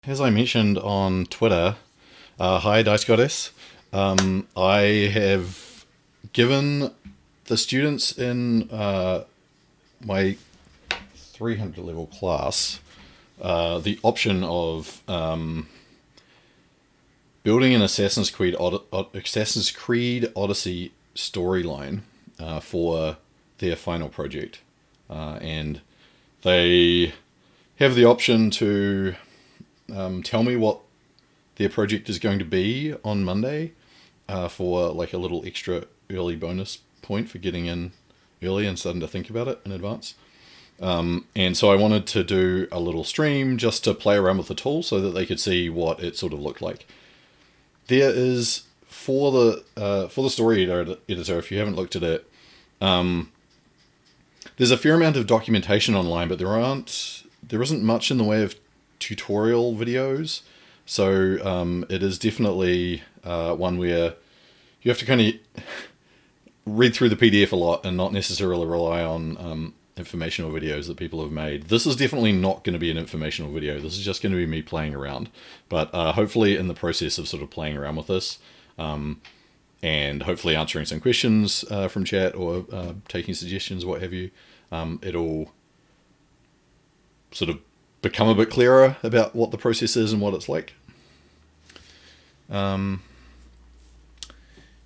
As I mentioned on Twitter, hi Dice Goddess. I have given the students in my 300 level class the option of building an Assassin's Creed Odyssey storyline for their final project, and they have the option to tell me what their project is going to be on Monday for like a little extra early bonus point for getting in early and starting to think about it in advance. And so I wanted to do a little stream just to play around with the tool so that they could see what it sort of looked like. There is for the story editor, if you haven't looked at it, there's a fair amount of documentation online, but there isn't much in the way of tutorial videos. So it is definitely one where you have to kind of read through the PDF a lot and not necessarily rely on informational videos that people have made. This is definitely not going to be an informational video. This is just going to be me playing around. But hopefully in the process of sort of playing around with this, and hopefully answering some questions from chat or taking suggestions, what have you, it'll sort of become a bit clearer about what the process is and what it's like.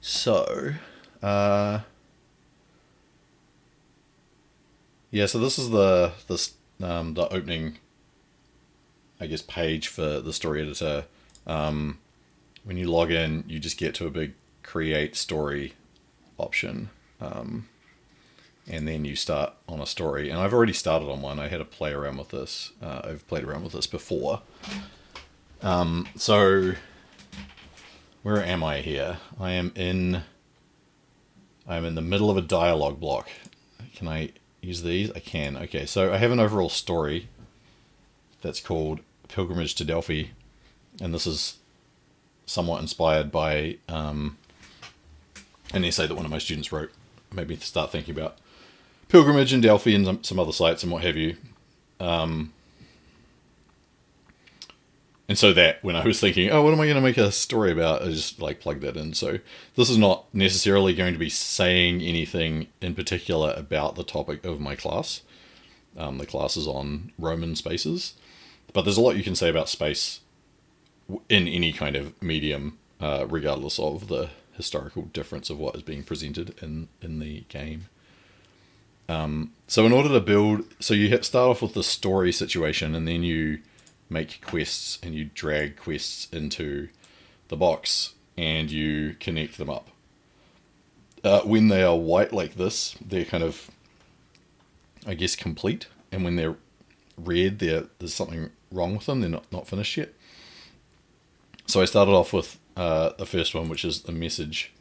So this is the opening, I guess, page for the story editor. When you log in, you just get to a big create story option, and then you start on a story. And I've already started on one. I had to play around with this. I've played around with this before. So where am I here? I'm in the middle of a dialogue block. Can I use these? I can. Okay, so I have an overall story that's called Pilgrimage to Delphi, and this is somewhat inspired by an essay that one of my students wrote. Made me start thinking about pilgrimage in Delphi and some other sites and what have you. And so that when I was thinking, oh, what am I going to make a story about? I just like plugged that in. So this is not necessarily going to be saying anything in particular about the topic of my class. The class is on Roman spaces, but there's a lot you can say about space in any kind of medium, regardless of the historical difference of what is being presented in the game. So in order to build, so you start off with the story situation, and then you make quests and you drag quests into the box and you connect them up. When they are white like this, they're kind of, I guess, complete. And when they're red, there's something wrong with them. They're not finished yet. So I started off with the first one, which is the message.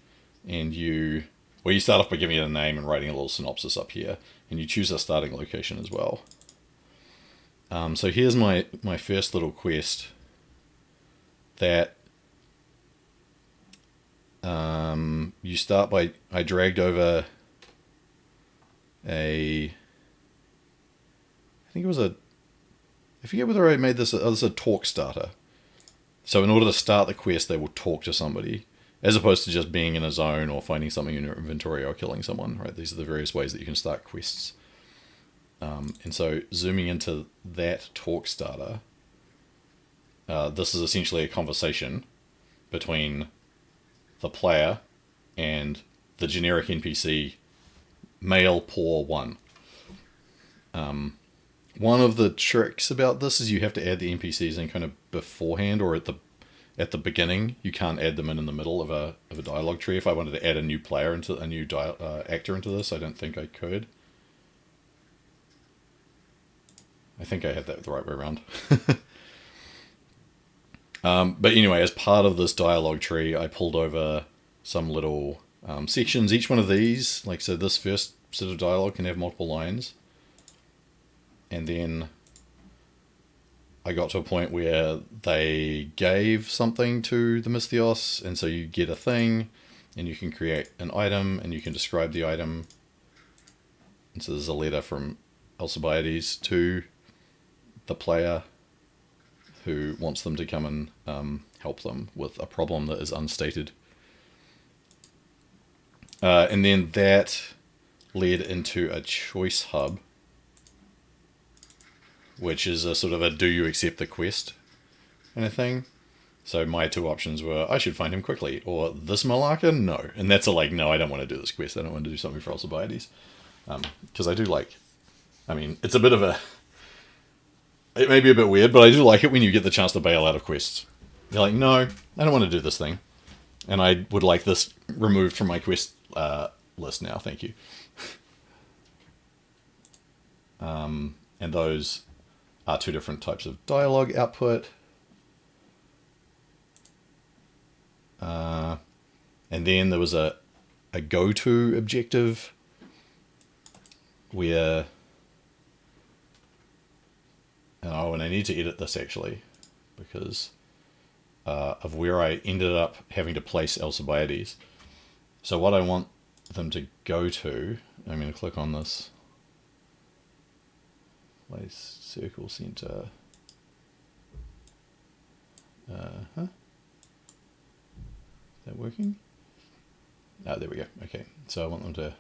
And you start off by giving it a name and writing a little synopsis up here. And you choose a starting location as well. So here's my first little quest that you start by, I dragged over I forget whether I made this, this is a talk starter. So in order to start the quest, they will talk to somebody, as opposed to just being in a zone or finding something in your inventory or killing someone, right? These are the various ways that you can start quests. And so zooming into that talk starter, this is essentially a conversation between the player and the generic NPC male poor one. One of the tricks about this is you have to add the NPCs in kind of beforehand or at the beginning. You can't add them in the middle of a dialogue tree. If I wanted to add a new player into a new actor into this, I don't think I could. I think I had that the right way around. But anyway, as part of this dialogue tree, I pulled over some little sections. Each one of these, like so this first set of dialogue can have multiple lines. And then I got to a point where they gave something to the Mythios, and so you get a thing, and you can create an item, and you can describe the item. And so there's a letter from Alcibiades to the player who wants them to come and help them with a problem that is unstated. And then that led into a choice hub, which is a sort of a do you accept the quest kind of thing. So my two options were, I should find him quickly, or this Malaka, no. And that's a like, no, I don't want to do this quest. I don't want to do something for Alcibiades. Because I do like, I mean, it's a bit of a, it may be a bit weird, but I do like it when you get the chance to bail out of quests. You're like, no, I don't want to do this thing. And I would like this removed from my quest list now, thank you. And those are two different types of dialogue output. And then there was a go-to objective where... Oh, and I need to edit this actually, because of where I ended up having to place Alcibiades. So what I want them to go to, I'm going to click on this. Place circle center. Is that working? Oh, there we go. Okay, so I want them to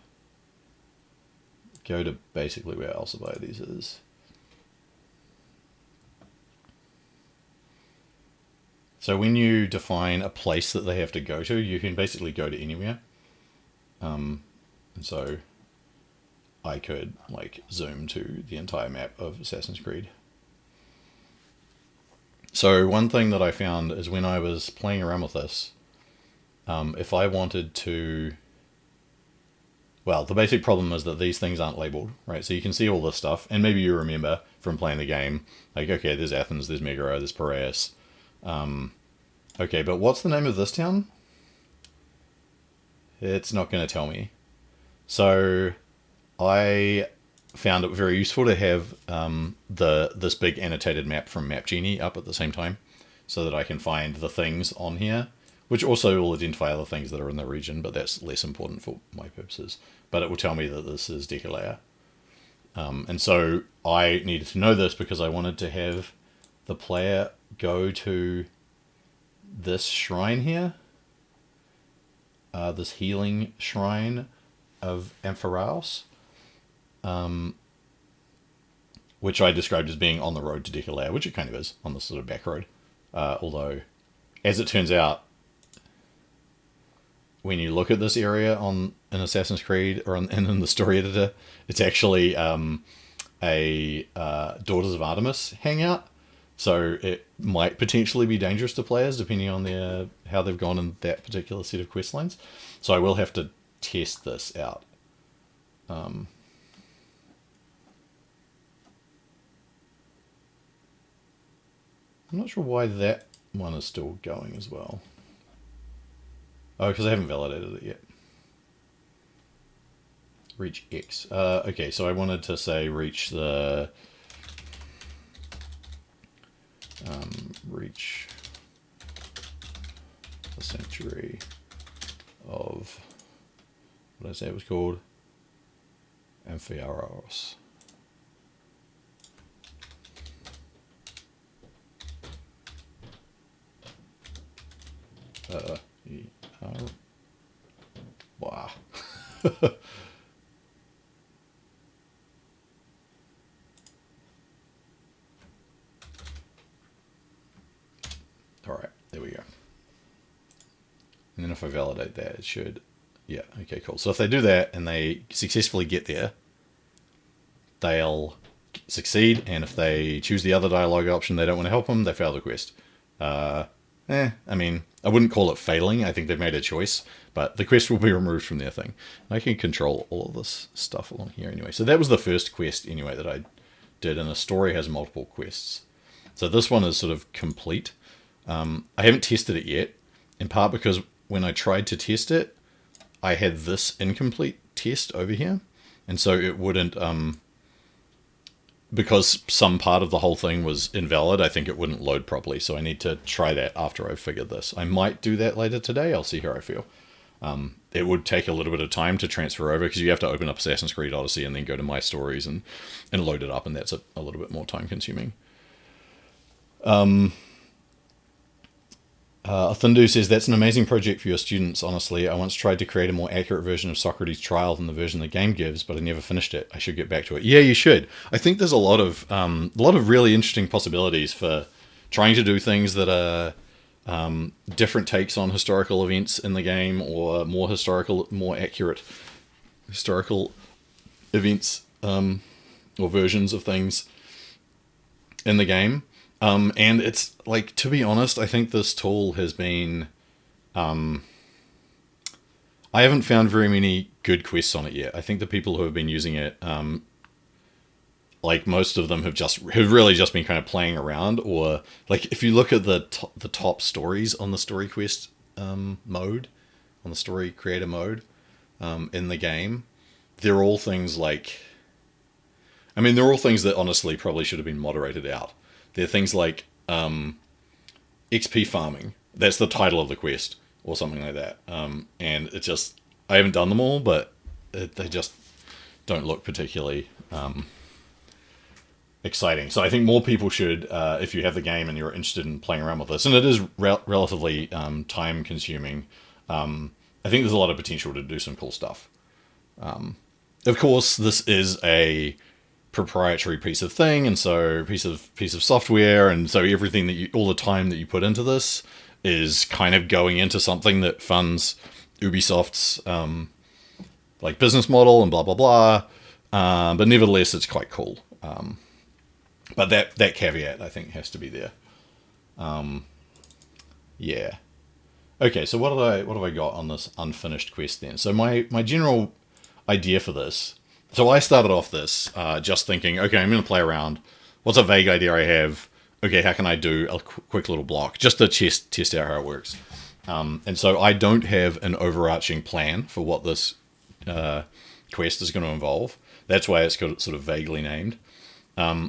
go to basically where Alcibiades is. So when you define a place that they have to go to, you can basically go to anywhere. And so I could like zoom to the entire map of Assassin's Creed. So one thing that I found is when I was playing around with this, if I wanted to... Well, the basic problem is that these things aren't labeled, right? So you can see all this stuff, and maybe you remember from playing the game, like, okay, there's Athens, there's Megara, there's Piraeus. Okay, but what's the name of this town? It's not going to tell me. So I found it very useful to have this big annotated map from Map Genie up at the same time, so that I can find the things on here, which also will identify other things that are in the region, but that's less important for my purposes. But it will tell me that this is Decalea. And so I needed to know this because I wanted to have the player go to this shrine here, this healing shrine of Amphiaraos, which I described as being on the road to Decalea, which it kind of is, on this sort of back road. Although, as it turns out, when you look at this area in Assassin's Creed or in the story editor, it's actually a Daughters of Artemis hangout. So it might potentially be dangerous to players depending on how they've gone in that particular set of quest lines. So I will have to test this out. I'm not sure why that one is still going as well. Oh, because I haven't validated it yet. Reach X. Okay, so I wanted to say reach the... reach the sanctuary of... What did I say it was called? Amphiaraos. Wow. All right, there we go. And then if I validate that, it should... Yeah, okay, cool. So if they do that and they successfully get there, they'll succeed. And if they choose the other dialogue option, they don't want to help them, they fail the quest. I mean, I wouldn't call it failing. I think they've made a choice, but the quest will be removed from their thing. I can control all of this stuff along here anyway. So that was the first quest anyway that I did, and the story has multiple quests. So this one is sort of complete. I haven't tested it yet, in part because when I tried to test it, I had this incomplete test over here, and so it wouldn't... because some part of the whole thing was invalid, I think it wouldn't load properly. So I need to try that after I've figured this. I might do that later today. I'll see how I feel. It would take a little bit of time to transfer over because you have to open up Assassin's Creed Odyssey and then go to My Stories and load it up. And that's a little bit more time consuming. Thundu says, that's an amazing project for your students, honestly. I once tried to create a more accurate version of Socrates' trial than the version the game gives, but I never finished it. I should get back to it. Yeah, you should. I think there's a lot of really interesting possibilities for trying to do things that are different takes on historical events in the game, or more accurate historical events, or versions of things in the game. And it's like, to be honest, I think this tool has been, I haven't found very many good quests on it yet. I think the people who have been using it, like most of them have really just been kind of playing around, or like if you look at the top stories on the story quest mode, on the story creator mode in the game, they're all things like, I mean, they're all things that honestly probably should have been moderated out. They're things like XP farming. That's the title of the quest, or something like that. And it's just, I haven't done them all, but they just don't look particularly exciting. So I think more people should, if you have the game and you're interested in playing around with this, and it is relatively time consuming, I think there's a lot of potential to do some cool stuff. Of course, this is a proprietary piece of thing, and so piece of software, and so everything that all the time that you put into this is kind of going into something that funds Ubisoft's like business model and blah blah blah. But nevertheless, it's quite cool. But that caveat, I think, has to be there. Yeah. Okay, so what have I got on this unfinished quest then? So my general idea for this. So I started off this just thinking, okay, I'm going to play around. What's a vague idea I have? Okay, how can I do a quick little block just to test out how it works? And so I don't have an overarching plan for what this quest is going to involve. That's why it's got sort of vaguely named.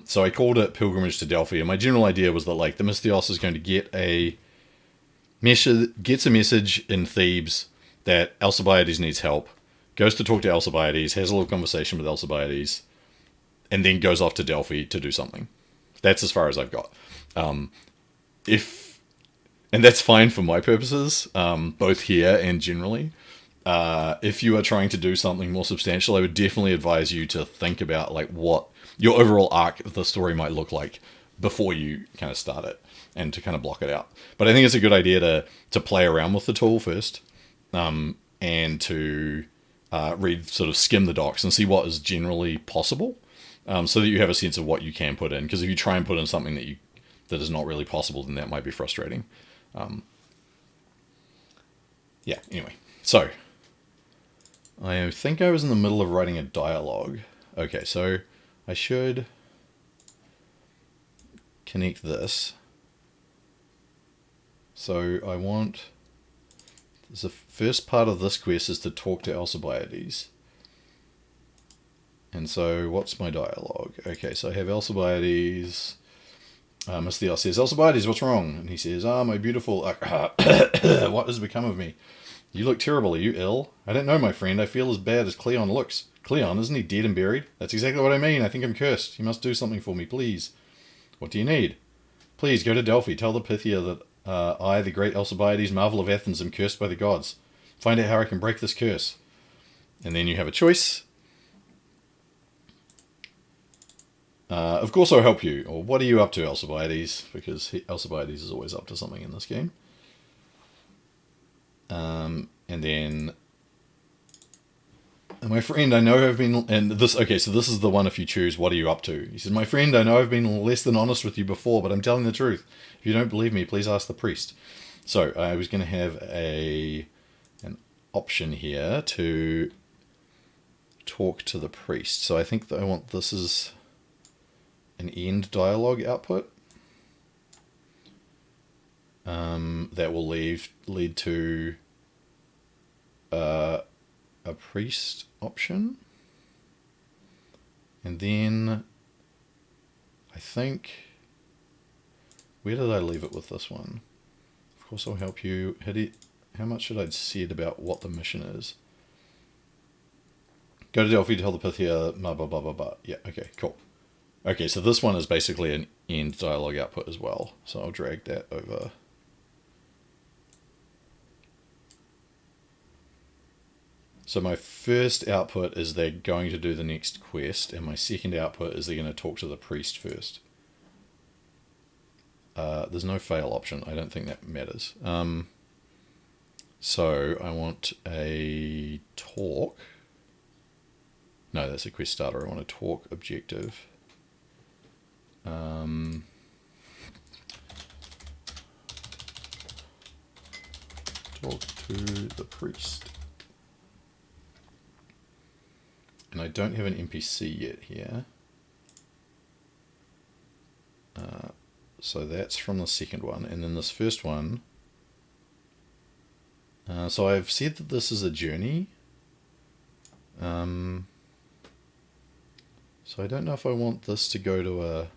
So I called it Pilgrimage to Delphi, and my general idea was that like the Mystios is going to gets a message in Thebes that Alcibiades needs help, goes to talk to Alcibiades, has a little conversation with Alcibiades, and then goes off to Delphi to do something. That's as far as I've got. And that's fine for my purposes, both here and generally. If you are trying to do something more substantial, I would definitely advise you to think about like what your overall arc of the story might look like before you kind of start it, and to kind of block it out. But I think it's a good idea to play around with the tool first, and to sort of skim the docs and see what is generally possible, so that you have a sense of what you can put in. Because if you try and put in something that is not really possible, then that might be frustrating. Yeah, anyway. So, I think I was in the middle of writing a dialogue. Okay, so I should connect this. So I want... the first part of this quest is to talk to Alcibiades. And so what's my dialogue? Okay, so I have Alcibiades... Mystios says, Alcibiades, what's wrong? And he says, my beautiful... what has become of me? You look terrible. Are you ill? I don't know, my friend. I feel as bad as Cleon looks. Cleon, isn't he dead and buried? That's exactly what I mean. I think I'm cursed. You must do something for me, please. What do you need? Please, go to Delphi. Tell the Pythia that I, the great Alcibiades, marvel of Athens, am cursed by the gods. Find out how I can break this curse. And then you have a choice. Of course I'll help you. Or what are you up to, Alcibiades? Because Alcibiades is always up to something in this game. And then... my friend, I know I've been... and this... okay, so this is the one if you choose, what are you up to? He says, my friend, I know I've been less than honest with you before, but I'm telling the truth. If you don't believe me, please ask the priest. So, I was going to have an option here to talk to the priest. So I think that I want this as an end dialogue output. That will lead to a priest option. And then I think, where did I leave it with this one? Of course I'll help you. How much should I said about what the mission is? Go to Delphi to tell the Pythia, blah, blah, blah, blah, blah. Yeah, okay, cool. Okay, so this one is basically end dialogue output as well. So I'll drag that over. So my first output is they're going to do the next quest, and my second output is they're going to talk to the priest first. There's no fail option. I don't think that matters. So I want a talk. No, that's a quest starter. I want a talk objective. Talk to the priest. And I don't have an NPC yet here. So that's from the second one. And then this first one. So I've said that this is a journey. So I don't know if I want this to go to a...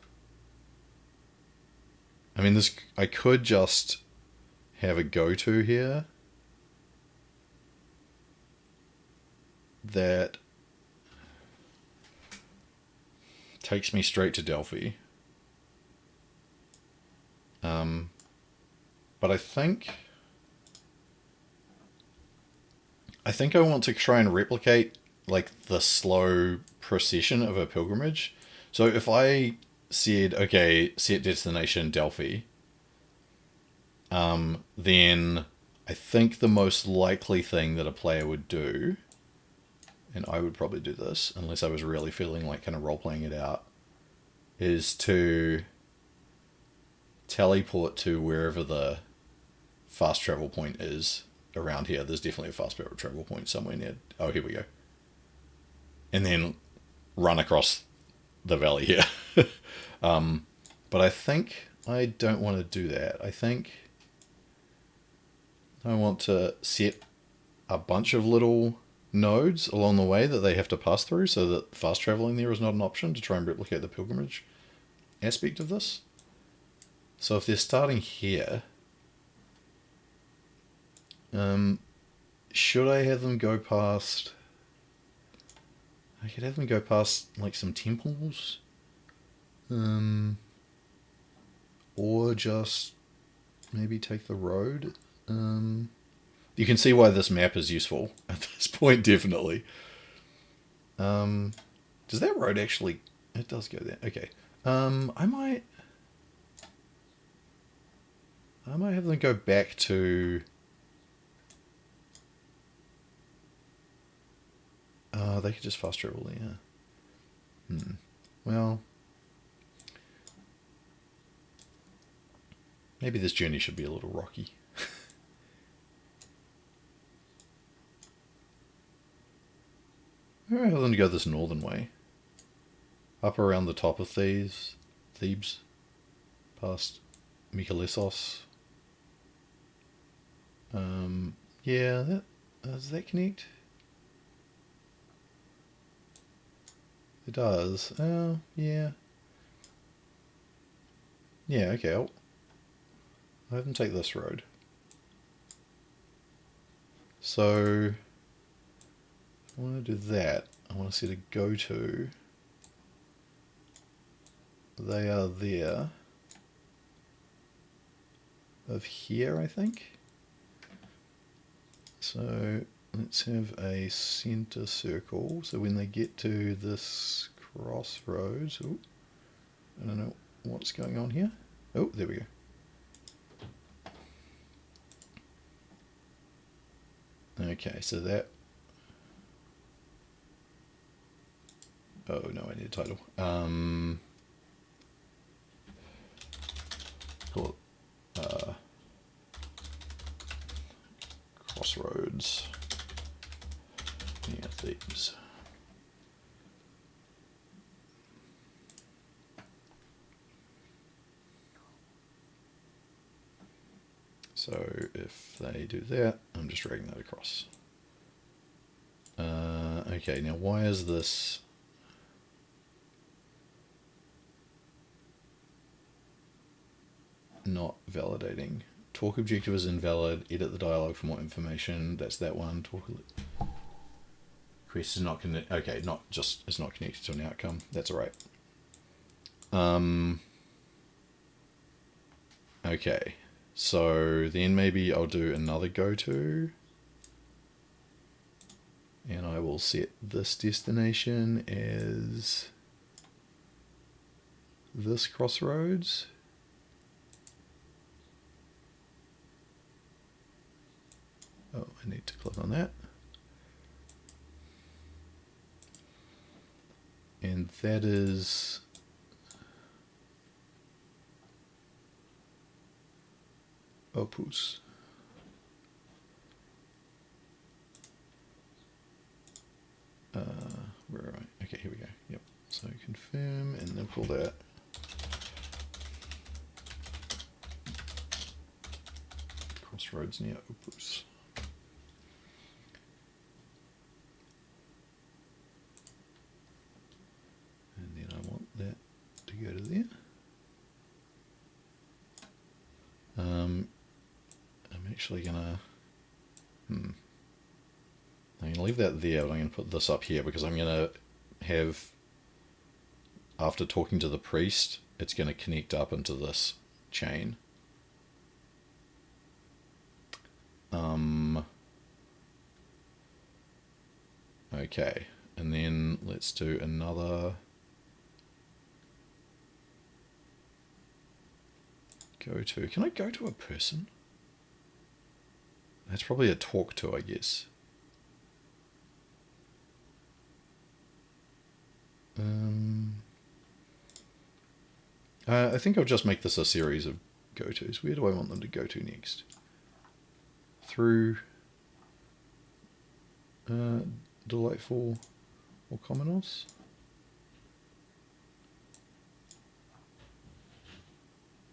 I mean, this I could just have a go-to here. That takes me straight to Delphi. But I think I want to try and replicate like the slow procession of a pilgrimage. So if I said, okay, set destination Delphi, then I think the most likely thing that a player would do, and I would probably do this unless I was really feeling like kind of role-playing it out, is to teleport to wherever the fast travel point is around here. There's definitely a fast travel point somewhere near... Oh, here we go. And then run across the valley here. But I think I don't want to do that. I think I want to set a bunch of little nodes along the way that they have to pass through so that fast traveling there is not an option, to try and replicate the pilgrimage aspect of this. So if they're starting here, should I have them go past... I could have them go past like some temples, or just maybe take the road. You can see why this map is useful at this point, definitely. Does that road actually... It does go there. Okay. I might have them go back to... they could just fast travel there. Well, maybe this journey should be a little rocky. Maybe I'll have them go this northern way. Up around the top of Thebes, past Mykolissos. Yeah, does that connect? It does. Oh, yeah. Yeah, okay. I'll have them take this road. So, I want to do that. I want to set a go-to. They are there. Of here, I think. So let's have a center circle. So when they get to this crossroads, oh, I don't know what's going on here. Oh, there we go. Okay, so that... Oh no, I need a title. Call it Crossroads near Thebes. So if they do that, I'm just dragging that across. Okay, now why is this... not validating? Talk objective is invalid. Edit the dialogue for more information. That's that one. Talk quest is not connected. Okay, not just it's not connected to an outcome. That's alright. Okay, so then maybe I'll do another go to, and I will set this destination as this crossroads. Oh, I need to click on that. And that is Opus. Where are I? Okay, here we go. Yep. So confirm and then pull that. Crossroads near Opus. And then I want that to go to there. I'm actually gonna I'm gonna leave that there, but I'm gonna put this up here because I'm gonna have, after talking to the priest, it's gonna connect up into this chain. Okay, and then let's do another go to. Can I go to a person? That's probably a talk to, I guess. I think I'll just make this a series of go-tos. Where do I want them to go to next? Through Delightful or Commonos?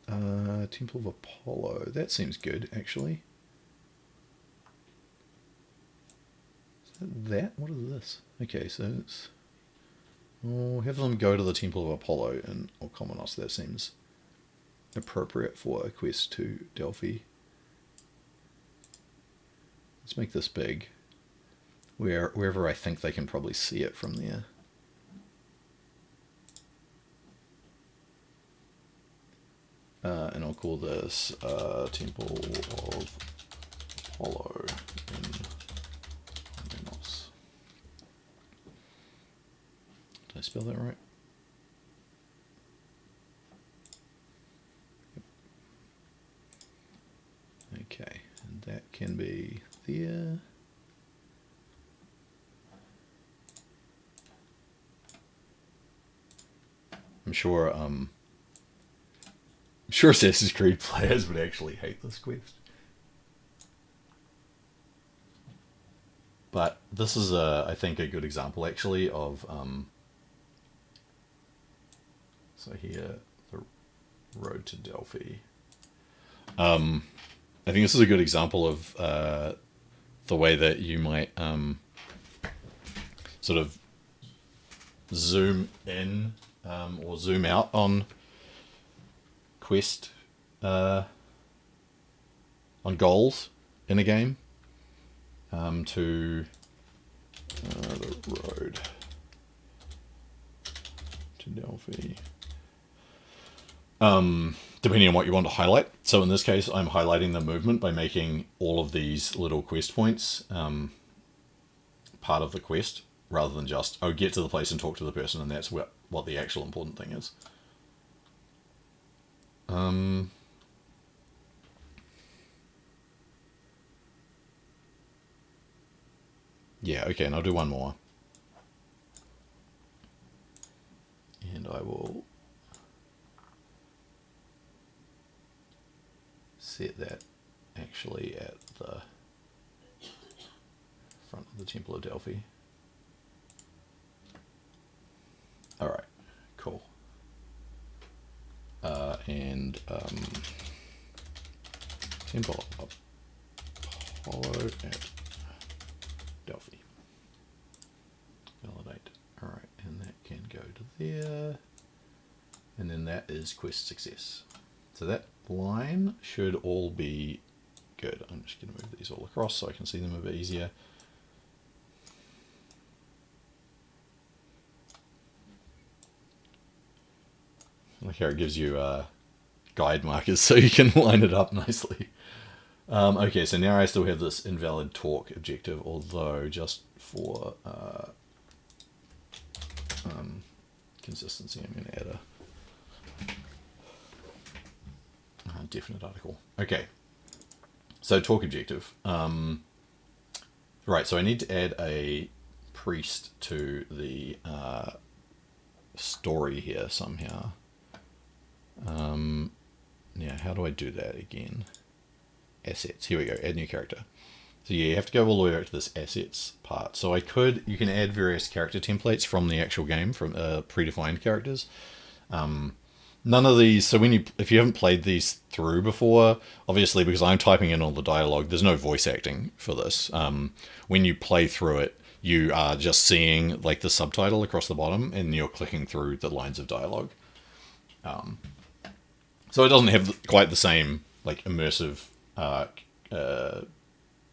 Temple of Apollo. That seems good, actually. Is that? What is this? Okay, so it's... We'll have them go to the Temple of Apollo in Orchomenos. That seems appropriate for a quest to Delphi. Let's make this big. Wherever I think they can probably see it from there. And I'll call this Temple of Apollo in Orchomenos. Did I spell that right? Yep. Okay, and that can be there. I'm sure Assassin's Creed players would actually hate this quest. But this is, I think, a good example, actually, of... so here, the road to Delphi. I think this is a good example of the way that you might sort of zoom in or zoom out on quest on goals in a game to the road to Delphi, depending on what you want to highlight. So in this case, I'm highlighting the movement by making all of these little quest points part of the quest, rather than just, oh, get to the place and talk to the person, and that's what the actual important thing is. Yeah, okay, and I'll do one more. And I will set that actually at the front of the Temple of Delphi. Alright, cool. And Temple of Apollo at Delphi. Validate. Alright, and that can go to there. And then that is quest success. So that line should all be good. I'm just going to move these all across so I can see them a bit easier. Like how it gives you guide markers so you can line it up nicely. Okay, so now I still have this invalid talk objective, although just for consistency, I'm going to add a definite article. Okay, so talk objective. Right, so I need to add a priest to the story here somehow. Yeah, how do I do that again? Assets. Here we go. Add new character. So yeah, you have to go all the way back to this assets part. So you can add various character templates from the actual game, from predefined characters. None of these. So if you haven't played these through before, obviously because I'm typing in all the dialogue, there's no voice acting for this. When you play through it, you are just seeing like the subtitle across the bottom, and you're clicking through the lines of dialogue. So it doesn't have quite the same like immersive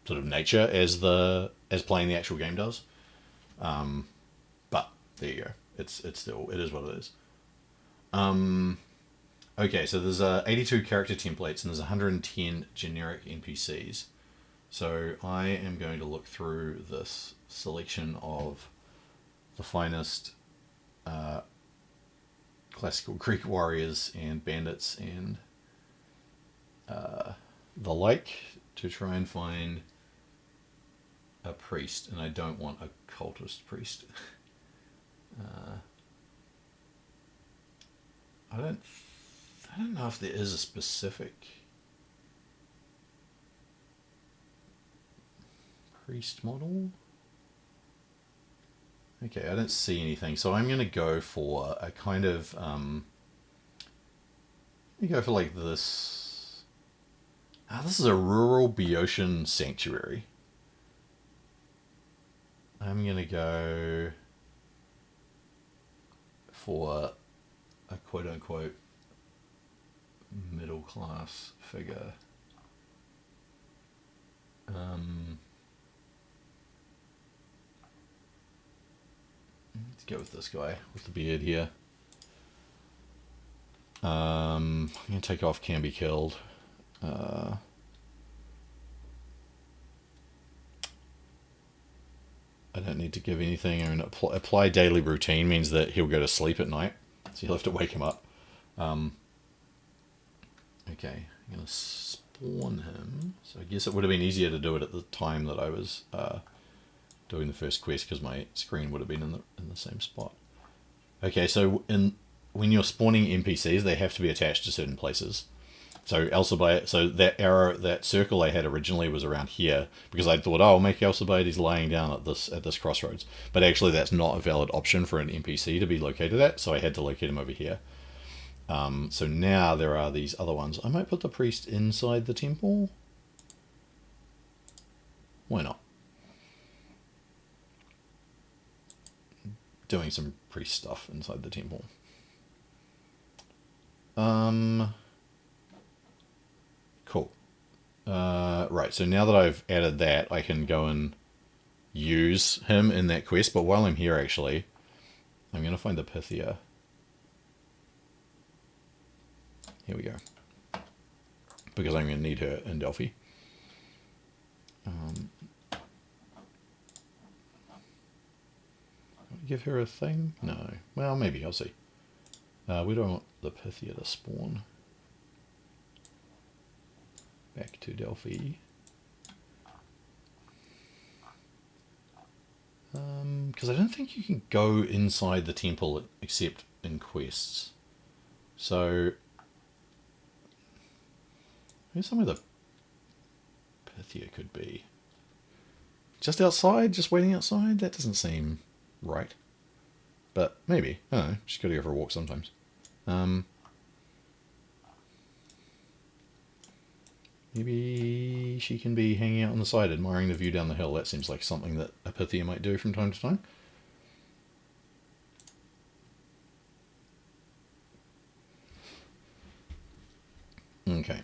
sort of nature as playing the actual game does. But there you go. It is what it is. Okay, so there's 82 character templates and there's 110 generic NPCs. So I am going to look through this selection of the finest classical Greek warriors and bandits and the like to try and find a priest, and I don't want a cultist priest. I don't know if there is a specific priest model. Okay, I don't see anything, so I'm going to go for a kind of go for like this. This is a rural Boeotian sanctuary. I'm going to go for a quote-unquote middle-class figure. Let's go with this guy with the beard here. I'm going to take off can be killed. I don't need to give anything. I'm going to apply daily routine means that he'll go to sleep at night. So you'll have to wake him up. Okay, I'm going to spawn him. So I guess it would have been easier to do it at the time that I was doing the first quest because my screen would have been in the same spot. Okay, so when you're spawning NPCs, they have to be attached to certain places. So so that circle I had originally was around here because I thought, I'll make Alcibiades lying down at this crossroads. But actually that's not a valid option for an NPC to be located at, so I had to locate him over here. So now there are these other ones. I might put the priest inside the temple. Why not? Doing some priest stuff inside the temple. Cool. Right, so now that I've added that, I can go and use him in that quest, but while I'm here, actually, I'm going to find the Pythia. Here we go. Because I'm going to need her in Delphi. Give her a thing? No. Well, maybe, I'll see. We don't want the Pythia to spawn. Back to Delphi. Because I don't think you can go inside the temple except in quests. So, where's some of the Pythia could be? Just outside? Just waiting outside? That doesn't seem right. But maybe. I don't know. Just gotta go for a walk sometimes. Maybe she can be hanging out on the side, admiring the view down the hill. That seems like something that a Pythia might do from time to time. Okay.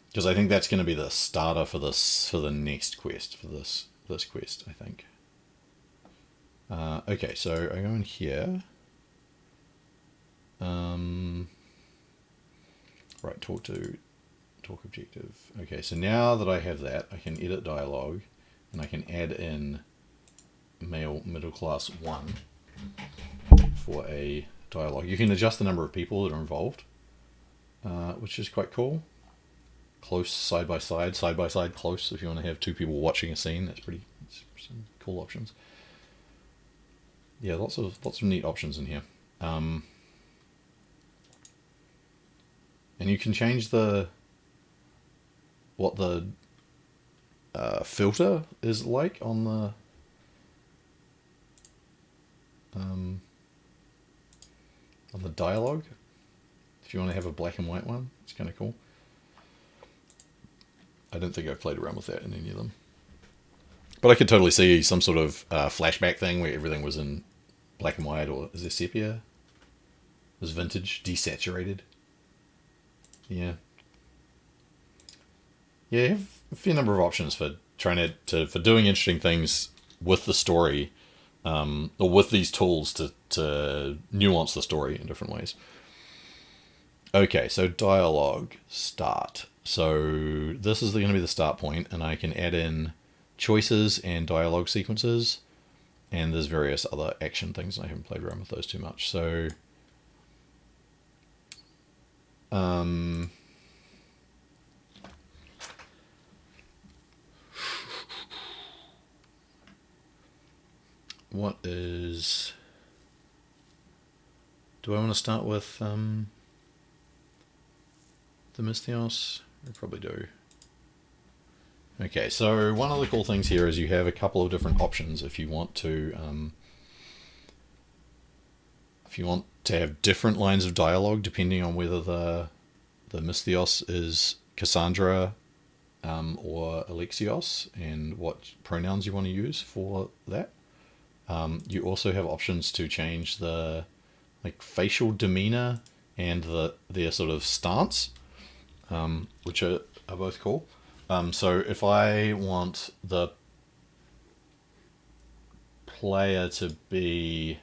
Because I think that's going to be the starter for the next quest, for this quest, I think. Okay, so I go in here. Right, talk objective. Okay, so now that I have that, I can edit dialogue, and I can add in male middle class 1 for a dialogue. You can adjust the number of people that are involved, which is quite cool. Close, side by side, close. If you want to have 2 people watching a scene, that's some cool options. Yeah, lots of neat options in here. And you can change what the filter is like on the dialogue. If you want to have a black and white one, it's kind of cool. I don't think I've played around with that in any of them. But I could totally see some sort of flashback thing where everything was in black and white, or is there sepia? Was vintage, desaturated? Yeah. Yeah, you have a fair number of options for trying for doing interesting things with the story, or with these tools to nuance the story in different ways. Okay, so dialogue start. So this is going to be the start point, and I can add in choices and dialogue sequences, and there's various other action things. I haven't played around with those too much. So what is... Do I want to start with the Mystios? I probably do. Okay, so one of the cool things here is you have a couple of different options if you want to have different lines of dialogue depending on whether the Mystios is Cassandra or Alexios, and what pronouns you want to use for that. You also have options to change the facial demeanor and their sort of stance, which are both cool. So if I want the player to be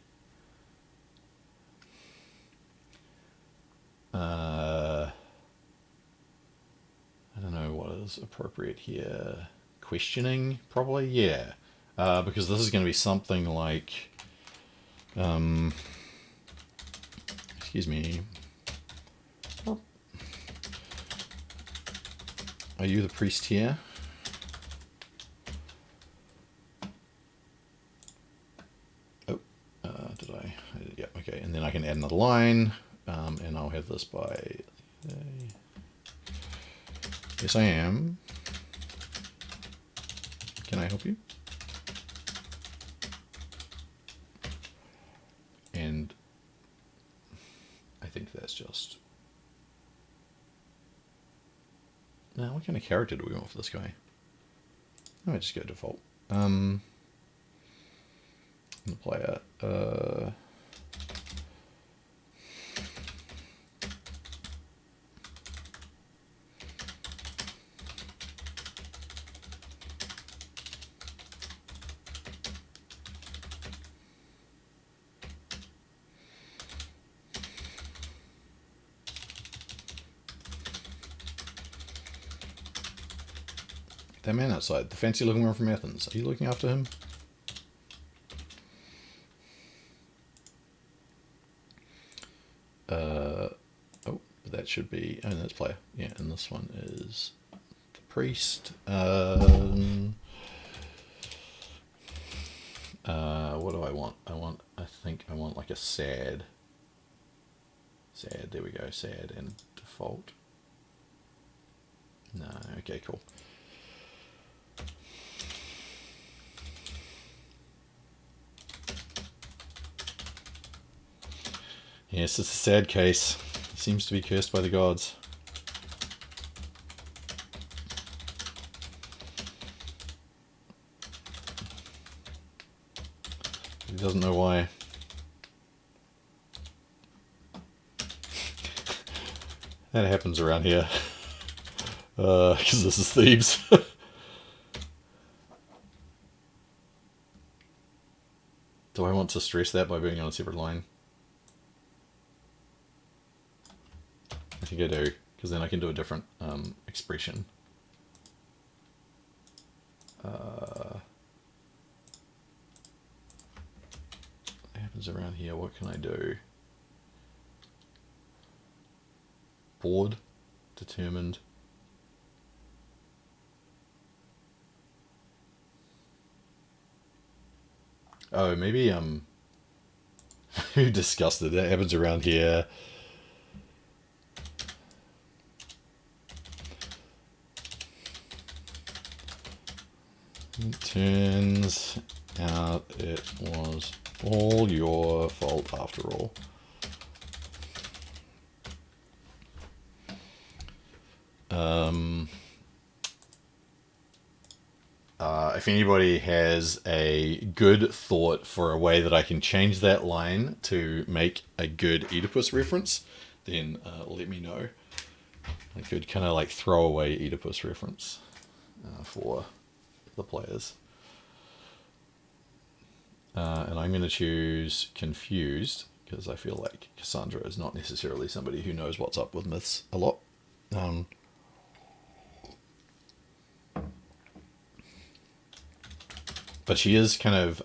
I don't know what is appropriate here. Questioning, probably, yeah. Because this is going to be something like, excuse me. Are you the priest here? Oh, did I? Yeah, okay. And then I can add another line, and I'll have this by... Yes, I am. Can I help you? And I think that's just... Now, what kind of character do we want for this guy? I might just go default. The player. That man outside, the fancy looking one from Athens. Are you looking after him? Oh, that should be... Oh, that's player. Yeah, and this one is the priest. What do I want? I think I want like a sad. Sad, there we go, sad and default. No, okay, cool. Yes, it's a sad case. He seems to be cursed by the gods. He doesn't know why. That happens around here. Because this is Thebes. Do I want to stress that by being on a separate line? I think I do. because then I can do a different expression. What happens around here? What can I do? Bored, determined. Oh, maybe who disgusted? That happens around here. It turns out it was all your fault after all. If anybody has a good thought for a way that I can change that line to make a good Oedipus reference, then let me know. I could kind of like throw away Oedipus reference for the players. And I'm going to choose confused because I feel like Cassandra is not necessarily somebody who knows what's up with myths a lot. But she is kind of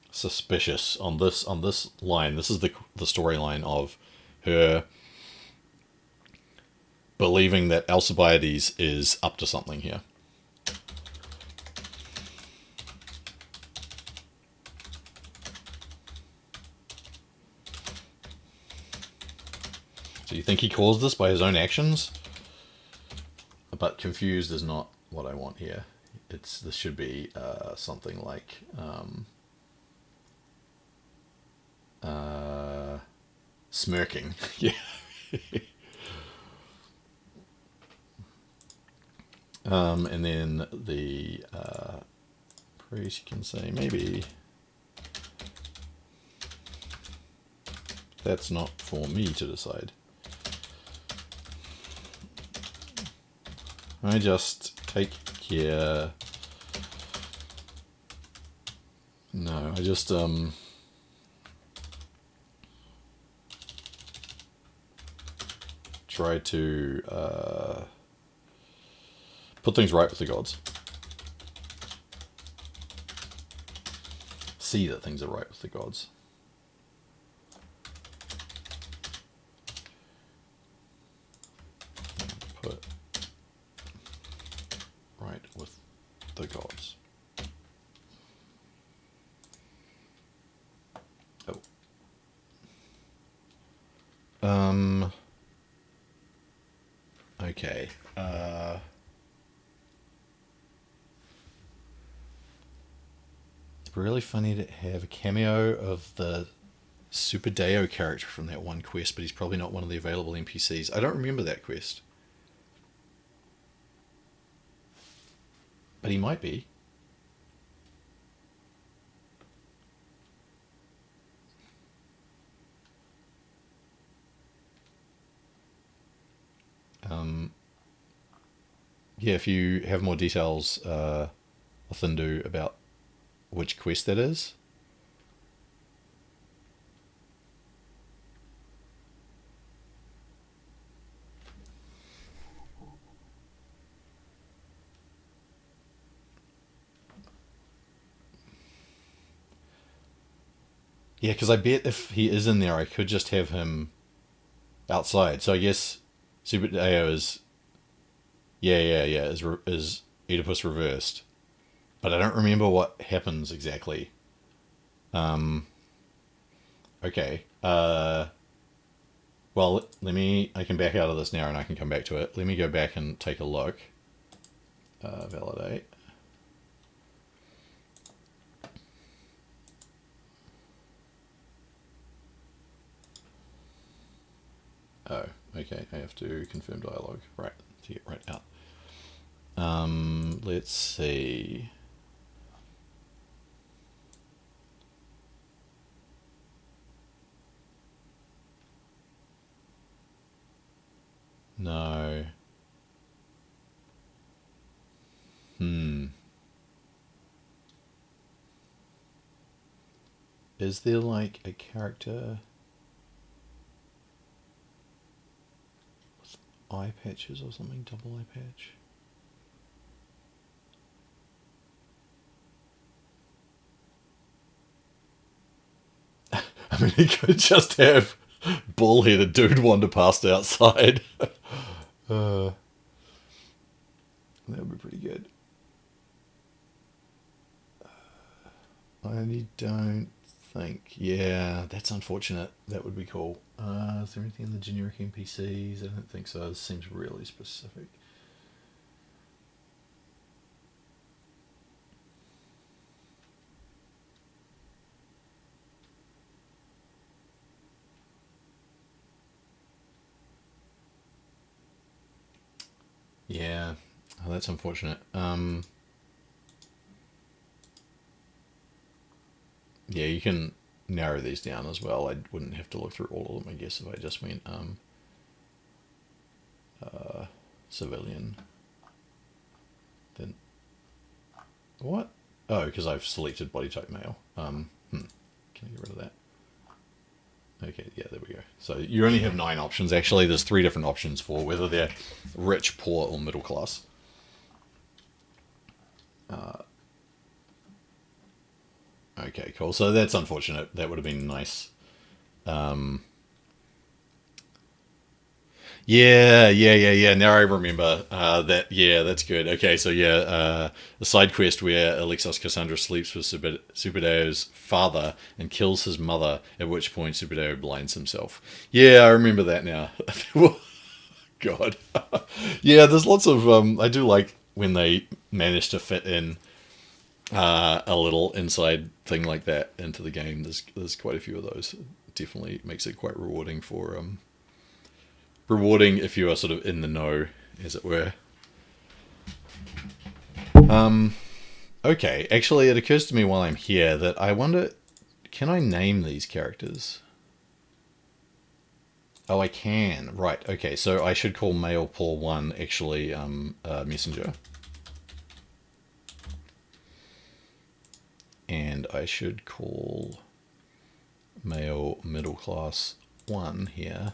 suspicious on this line. This is the storyline of her believing that Alcibiades is up to something here. So you think he caused this by his own actions? But confused is not what I want here. This should be something like smirking. Yeah. And then the priest can say maybe that's not for me to decide. I just take care. No, I just try to put things right with the gods. See that things are right with the gods. Put right with the gods. Oh. Okay. It's really funny to have a cameo of the Super Deo character from that one quest, but he's probably not one of the available NPCs. I don't remember that quest. But he might be. Yeah, if you have more details, Othindu, about which quest that is. Yeah, because I bet if he is in there, I could just have him outside. So I guess Super Deo is... Yeah, is Oedipus reversed. But I don't remember what happens exactly. Okay. Well, I can back out of this now and I can come back to it. Let me go back and take a look. Validate. Oh, okay. I have to confirm dialogue. Right. To get right out. Let's see. No. Is there like a character eye patches or something? Double eye patch. I mean, he could just have bull-headed dude wander past outside. That would be pretty good. I only don't think. Yeah, that's unfortunate. That would be cool. Is there anything in the generic NPCs? I don't think so. This seems really specific. Yeah, oh, that's unfortunate. Yeah, you can narrow these down as well. I wouldn't have to look through all of them, I guess, if I just went civilian. Then what? Oh, because I've selected body type male. Can I get rid of that? Okay, yeah, there we go. So you only have 9 options. Actually, there's 3 different options for whether they're rich, poor, or middle class. Okay, cool. So that's unfortunate. That would have been nice. Yeah. Now I remember that. Yeah, that's good. Okay, so yeah, the side quest where Alexos Cassandra sleeps with Superdeo's father and kills his mother, at which point Superdeo blinds himself. Yeah, I remember that now. God. Yeah, there's lots of. I do like when they manage to fit in a little inside thing like that into the game. There's quite a few of those. It definitely makes it quite rewarding for rewarding if you are sort of in the know, as it were. Okay, actually, it occurs to me while I'm here that I wonder, can I name these characters? Oh, I can. Right. Okay, so I should call male Paul 1 actually messenger. And I should call male middle class 1 here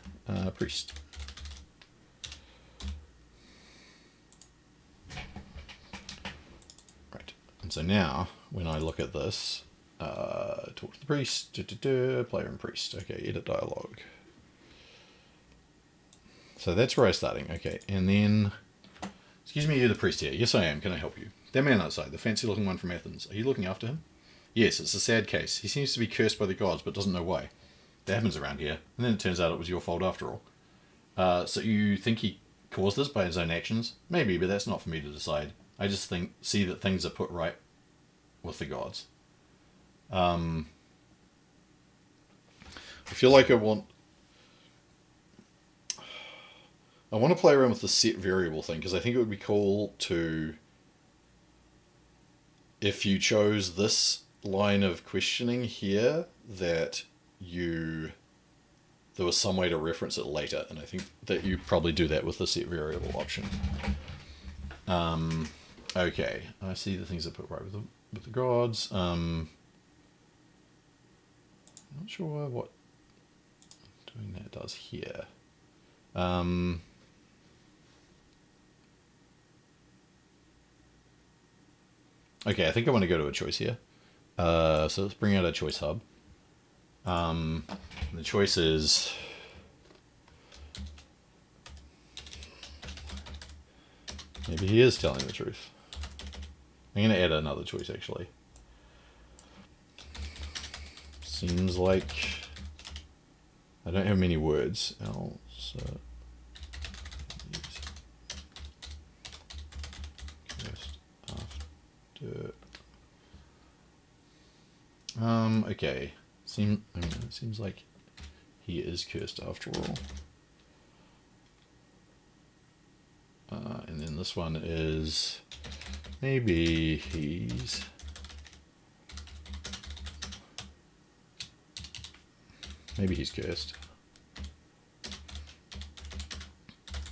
priest. Right. And so now, when I look at this, talk to the priest, player and priest. Okay, edit dialogue. So that's where I'm starting. Okay, and then, excuse me, you're the priest here. Yes, I am. Can I help you? That man outside, the fancy-looking one from Athens. Are you looking after him? Yes, it's a sad case. He seems to be cursed by the gods, but doesn't know why. That happens around here. And then it turns out it was your fault after all. So you think he caused this by his own actions? Maybe, but that's not for me to decide. I just see that things are put right with the gods. I feel like I want to play around with the set variable thing, because I think it would be cool to, if you chose this line of questioning here, that there was some way to reference it later, and I think that you probably do that with the set variable option. Okay, I see the things that put right with the gods. Not sure what doing that does here. Okay, I think I want to go to a choice here. So let's bring out a choice hub. The choice is maybe he is telling the truth. I'm going to add another choice actually. Seems like I don't have many words else. Okay. It seems like he is cursed after all. And then this one is maybe he's cursed.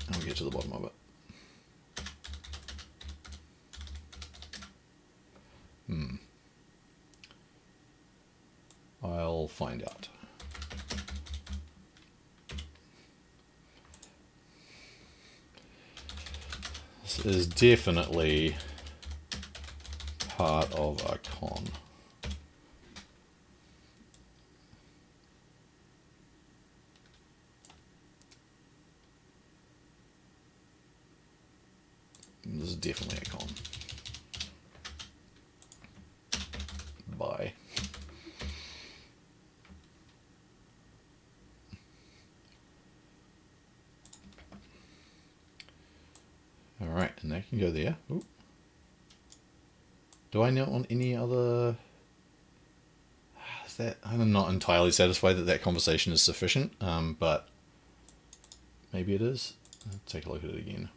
And we'll get to the bottom of it. I'll find out. This is definitely part of a con. This is definitely a con. Bye. Alright, and that can go there. Ooh. Do I not want any other... Is that... I'm not entirely satisfied that that conversation is sufficient, but maybe it is. Let's take a look at it again.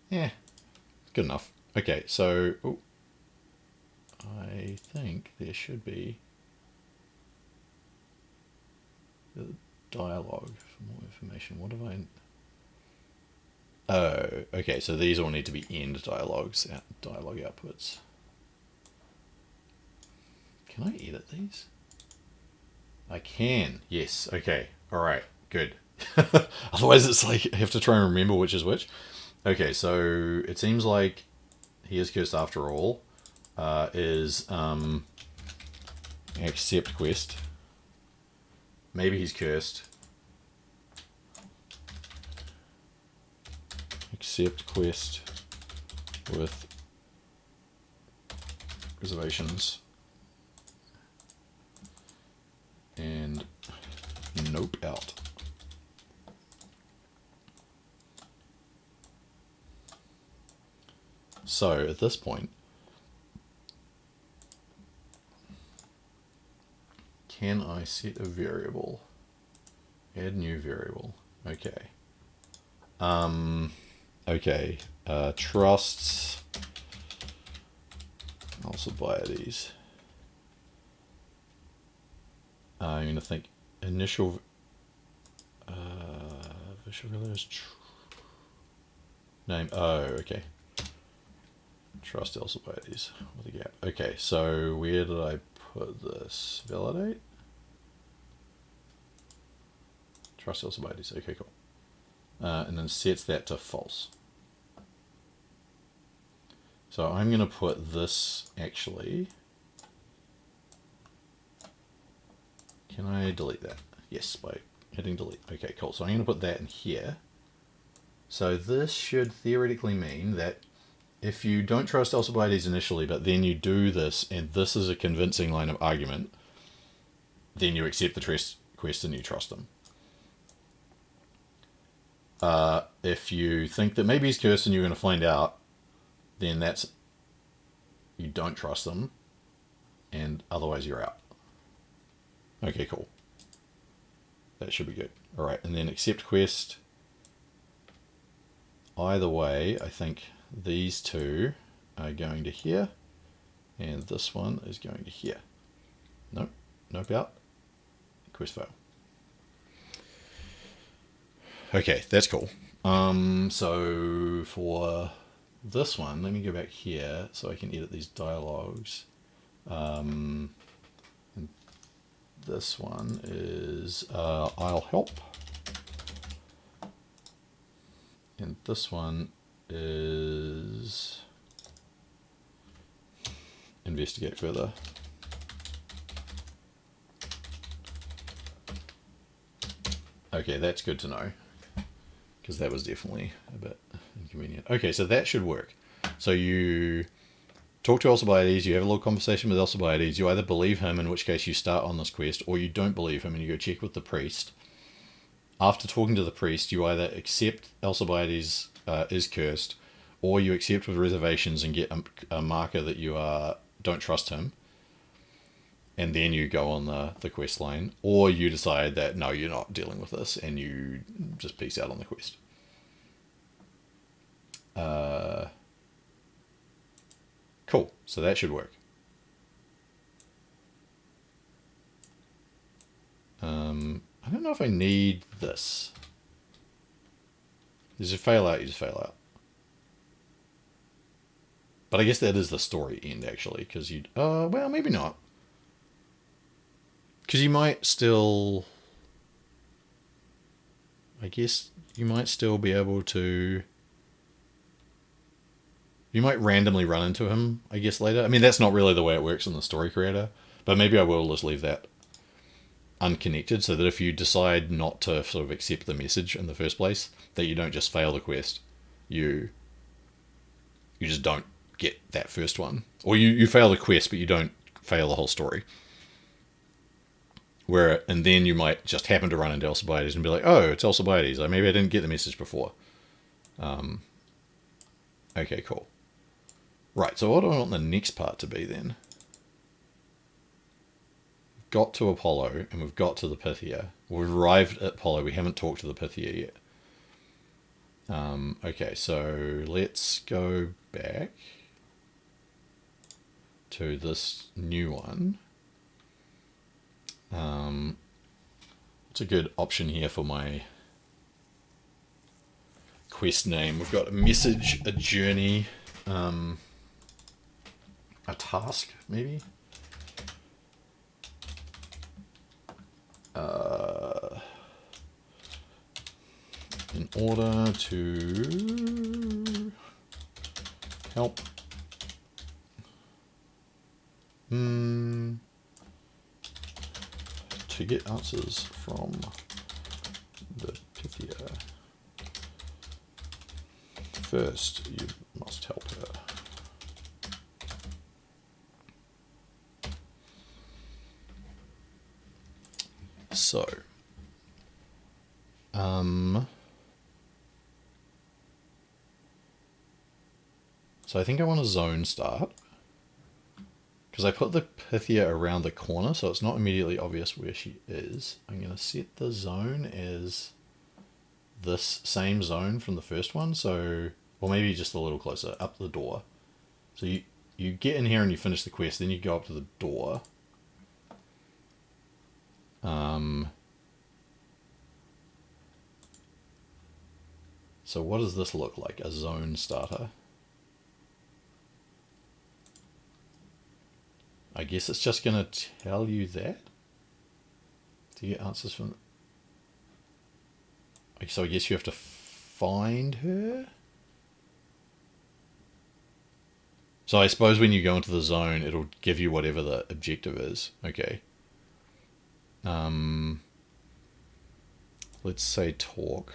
Yeah, good enough. Okay, so I think there should be the dialogue for more information. What have I... Oh, okay, so these all need to be end dialogues, dialogue outputs. Can I edit these? I can, yes, okay, alright, good. Otherwise it's like, I have to try and remember which is which. Okay, so it seems like he is cursed after all, is accept quest. Maybe he's cursed. Accept quest with reservations. And nope out. So at this point, can I set a variable? Add new variable. Okay. Okay. Trusts Alcibiades. I'm going to think initial visual village name. Oh, okay. Trust Alcibiades with a gap. Okay, so where did I put this? Validate? Trust Alcibiades. Okay, cool. And then sets that to false. So I'm going to put this actually... Can I delete that? Yes, by hitting delete. Okay, cool. So I'm going to put that in here. So this should theoretically mean that if you don't trust Alcibiades initially, but then you do this, and this is a convincing line of argument, then you accept the quest and you trust them. If you think that maybe he's cursed and you're going to find out, then that's... You don't trust them, and otherwise you're out. Okay, cool. That should be good. Alright, and then accept quest. Either way, I think these two are going to here, and this one is going to here. Nope, nope out. Quest fail. Okay, that's cool. So for this one, let me go back here so I can edit these dialogues. And this one is I'll help. And this one is investigate further. Okay, that's good to know, because that was definitely a bit inconvenient. Okay, so that should work. So you talk to Alcibiades, you have a little conversation with Alcibiades, you either believe him, in which case you start on this quest, or you don't believe him and you go check with the priest. After talking to the priest, you either accept Alcibiades is cursed, or you accept with reservations and get a marker that you don't trust him, and then you go on the quest line, or you decide that no, you're not dealing with this, and you just peace out on the quest. Cool, so that should work. I don't know if I need this. Does it fail out? You just fail out. But I guess that is the story end, actually, because you... well, maybe not. Because you might still... I guess you might still be able to... You might randomly run into him, I guess, later. I mean, that's not really the way it works in the story creator, but maybe I will just leave that unconnected so that if you decide not to sort of accept the message in the first place, that you don't just fail the quest. You just don't get that first one. Or you fail the quest, but you don't fail the whole story. And then you might just happen to run into Alcibiades and be like, oh, it's Alcibiades. Maybe I didn't get the message before. Okay, cool. Right, so what do I want the next part to be then? We've got to Apollo, and we've got to the Pythia. We've arrived at Apollo, we haven't talked to the Pythia yet. Okay, so let's go back to this new one. What's a good option here for my quest name? We've got a message, a journey, a task, maybe? In order to help to get answers from the Pythia, first you must help her. So, so I think I want a zone start, because I put the Pythia around the corner, so it's not immediately obvious where she is. I'm going to set the zone as this same zone from the first one, so, or maybe just a little closer, up the door. So you get in here and you finish the quest, then you go up to the door. So what does this look like? A zone starter. I guess it's just going to tell you that to get answers from... So I guess you have to find her? So I suppose when you go into the zone, it'll give you whatever the objective is. Okay. Let's say talk.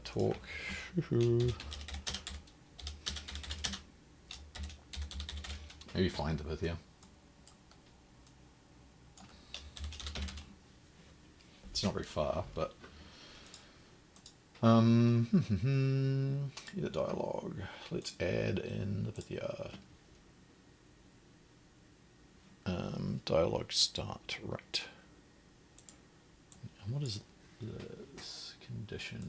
Talk. Maybe find the Pythia. It's not very far, but the dialogue. Let's add in the Pythia. Dialogue start, right. And what is this condition?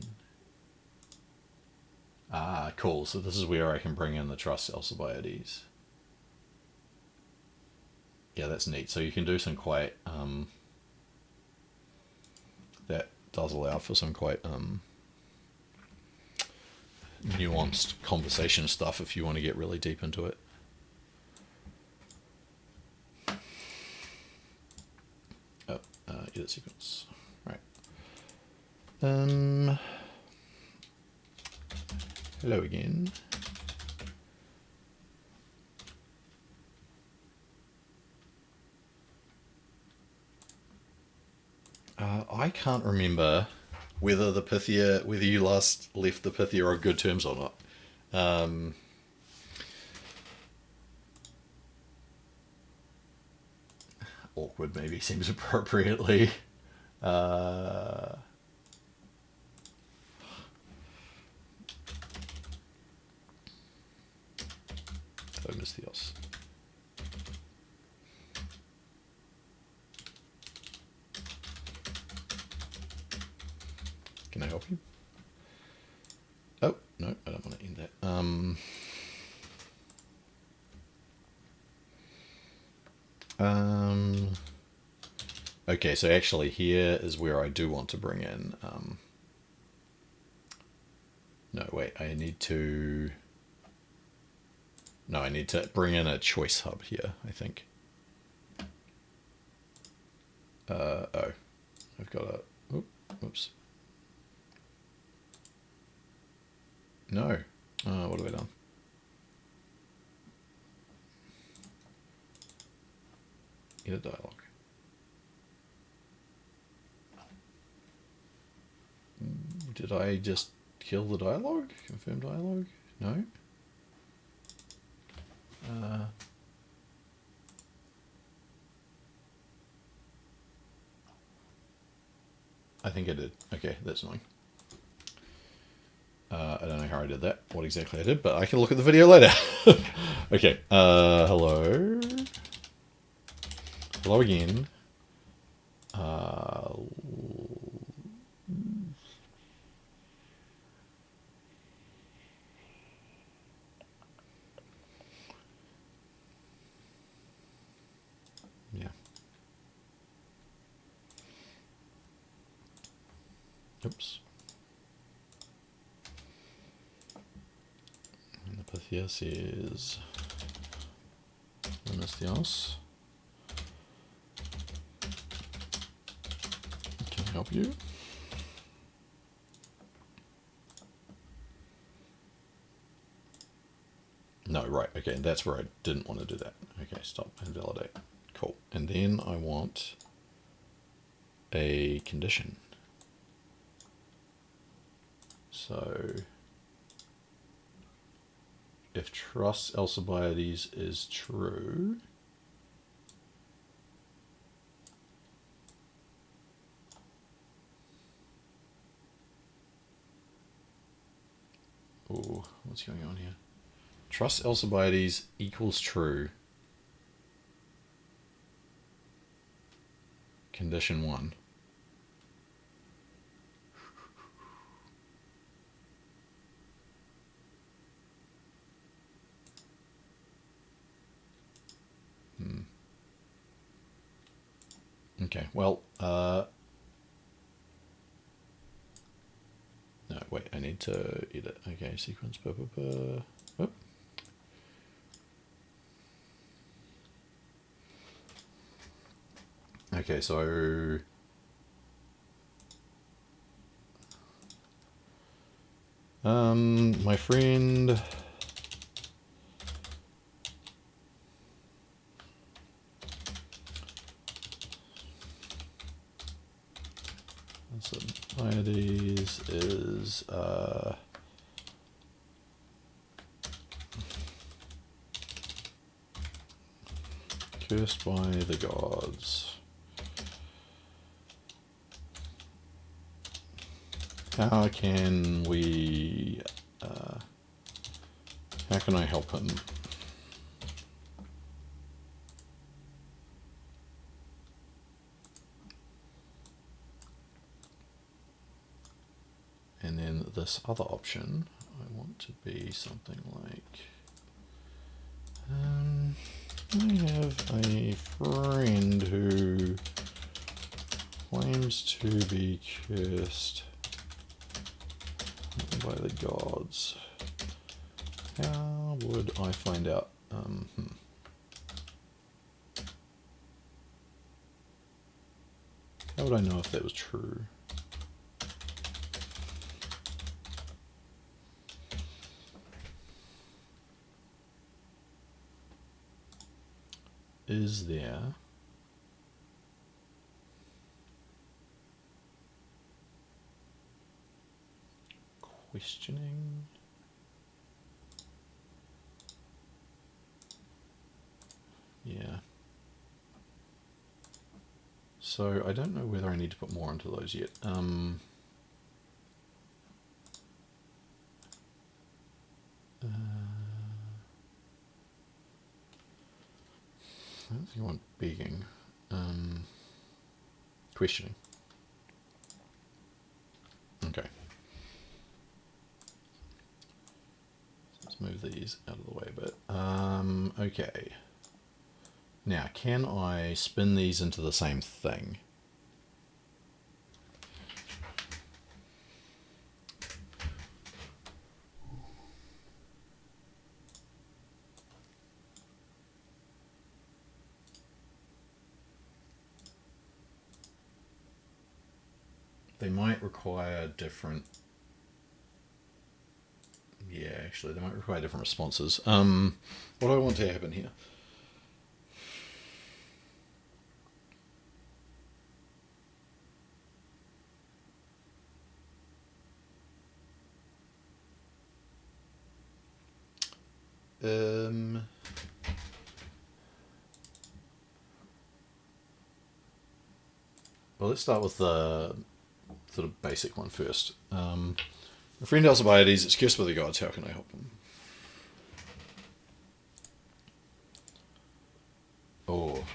Ah, cool. So this is where I can bring in the trust Alcibiades. Yeah, that's neat. So you can do some quite, that does allow for some quite nuanced conversation stuff if you want to get really deep into it. Oh, edit sequence. Right. Hello again. I can't remember whether you last left the Pythia on good terms or not. Awkward maybe seems appropriately. Theos. Can I help you? Oh, no, I don't want to end that. Okay, so actually here is where I do want to bring in... no, wait, I need to bring in a choice hub here, I think. Oh, I've got a... Oops. No. What have I done? Edit dialogue. Did I just kill the dialogue? Confirm dialogue? No. I think I did. Okay, that's annoying. I don't know how I did that, what exactly I did, but I can look at the video later. Okay, hello. Hello again. Yeah. Oops. And the Pythias is Lemnistios. Can I help you? No, right, okay, that's where I didn't want to do that. Okay, stop, invalidate. Cool. And then I want a condition. So if trust Alcibiades is true, oh, what's going on here? Trust Alcibiades equals true. Condition 1. Okay, well, no, wait, I need to edit. Okay, sequence, Oh. Okay, so my friend Alcibiades is cursed by the gods. How can we, how can I help him? And then this other option, I want to be something like, I have a friend who claims to be cursed by the gods. How would I find out? How would I know if that was true? Is there questioning? Yeah. So I don't know whether I need to put more into those yet. I don't think I want begging. Questioning. Okay. Let's move these out of the way a bit. Okay. Now, can I spin these into the same thing? they might require different. Yeah, actually, they might require different responses. What do I want to happen here? Well, let's start with the sort of basic one first. A friend Alcibiades is cursed by the gods. How can I help him? Oh,